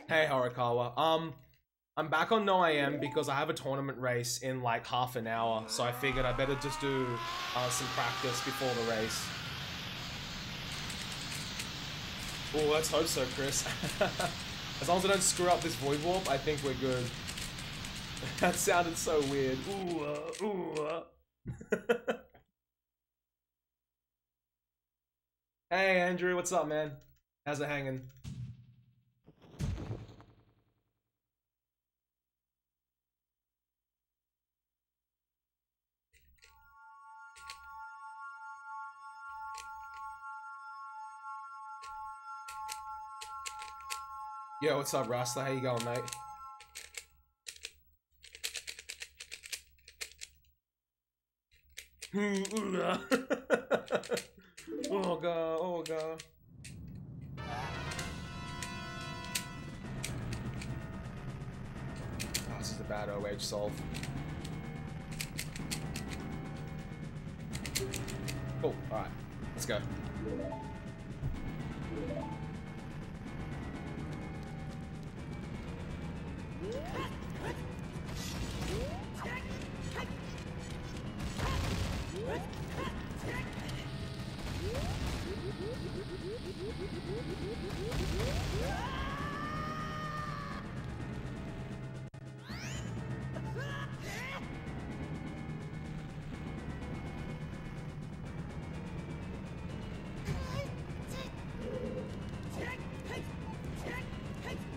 Hey Horikawa, I'm back on No I Am because I have a tournament race in like half an hour, so I figured I better just do some practice before the race. Oh, let's hope so, Chris. As long as I don't screw up this Void Warp, I think we're good. That sounded so weird. Hey Andrew, what's up, man? How's it hanging? Yo, what's up, Rasta? How you going, mate? Oh god, oh god. Oh, this is a bad OH solve. Cool, alright. Let's go.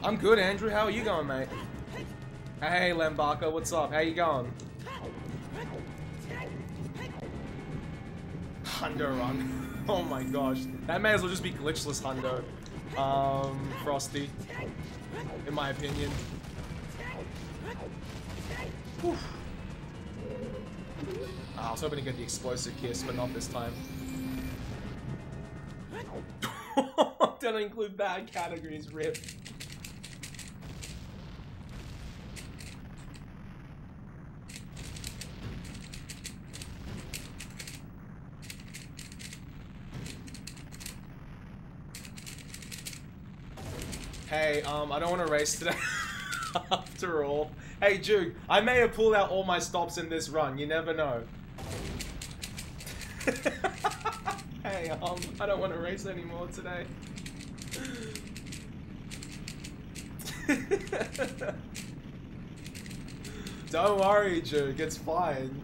I'm good, Andrew. How are you going, mate? Hey, Lambaka, what's up? How you going? Hundo run. Oh my gosh. That may as well just be glitchless Hundo. Frosty. In my opinion. Whew. I was hoping to get the explosive kiss, but not this time. Don't include bad categories, rip. Hey, I don't want to race today. After all. Hey, Juke, I may have pulled out all my stops in this run. You never know. Hey, I don't want to race anymore today. Don't worry, Juke. It's fine.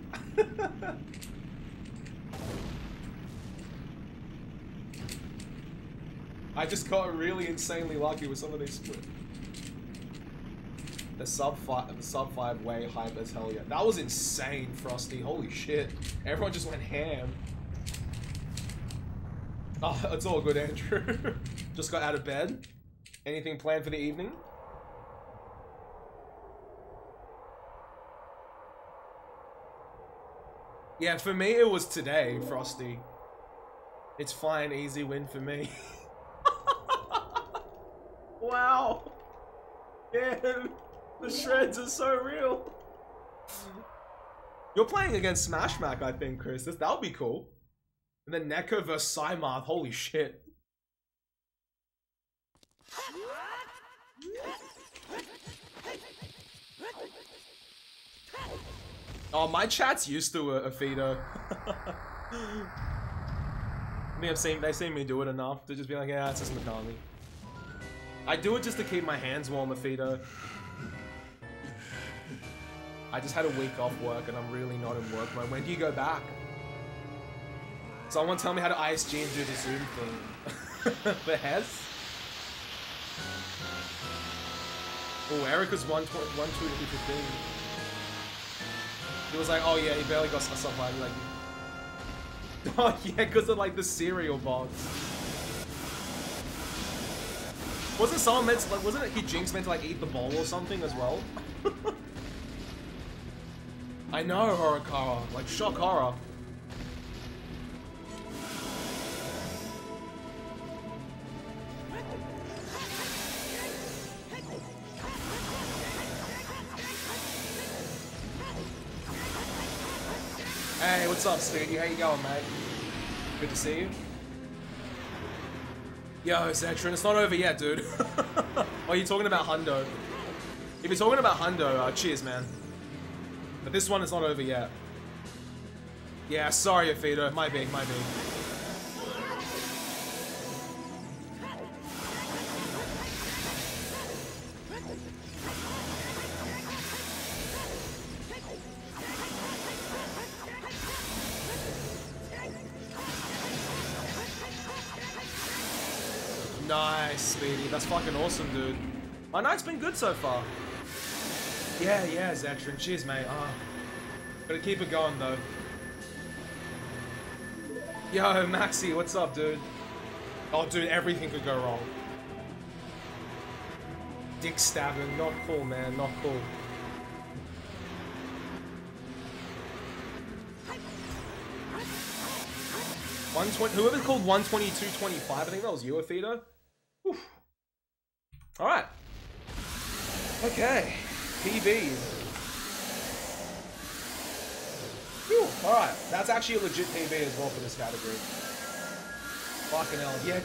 I just got really insanely lucky with some of these split. The sub 5 way hype as hell, yeah. That was insane, Frosty. Holy shit. Everyone just went ham. Oh, it's all good, Andrew. Just got out of bed. Anything planned for the evening? Yeah, for me it was today, Frosty. It's fine, easy win for me. Wow. Damn. The shreds are so real. You're playing against Smash Mac, I think, Chris. That would be cool. And then Neko vs Cymarth. Holy shit. Oh, my chat's used to a feeder. I think they've seen me do it enough to just be like, yeah, it's just Mikami. I do it just to keep my hands warm, Afito. I just had a week off work and I'm really not in work mode. When do you go back? Someone tell me how to ISG and do the Zoom thing. For Hez? Oh, Erica's 120-15. He was like, oh yeah, he barely got stuff like, oh yeah, because of like the cereal box. Wasn't someone meant to, like, wasn't it Jinx meant to like eat the bowl or something as well? I know, Horikara, like shock horror. Hey, what's up, Speedy? How you going, mate? Good to see you. Yo, Zextron, it's not over yet, dude. Oh, you're talking about Hundo. If you're talking about Hundo, cheers, man. But this one is not over yet. Yeah, sorry, Afito. Might be. Nice, Speedy. That's fucking awesome, dude. My night's been good so far. Yeah, Zextron. Cheers, mate. Gotta keep it going, though. Yo, Maxi, what's up, dude? Oh, dude, everything could go wrong. Dick stabbing. Not cool, man. Not cool. Whoever called 122.25, I think that was you, Afito. Alright. Okay. PB. Alright. That's actually a legit PB as well for this category. Fucking hell. Yeah,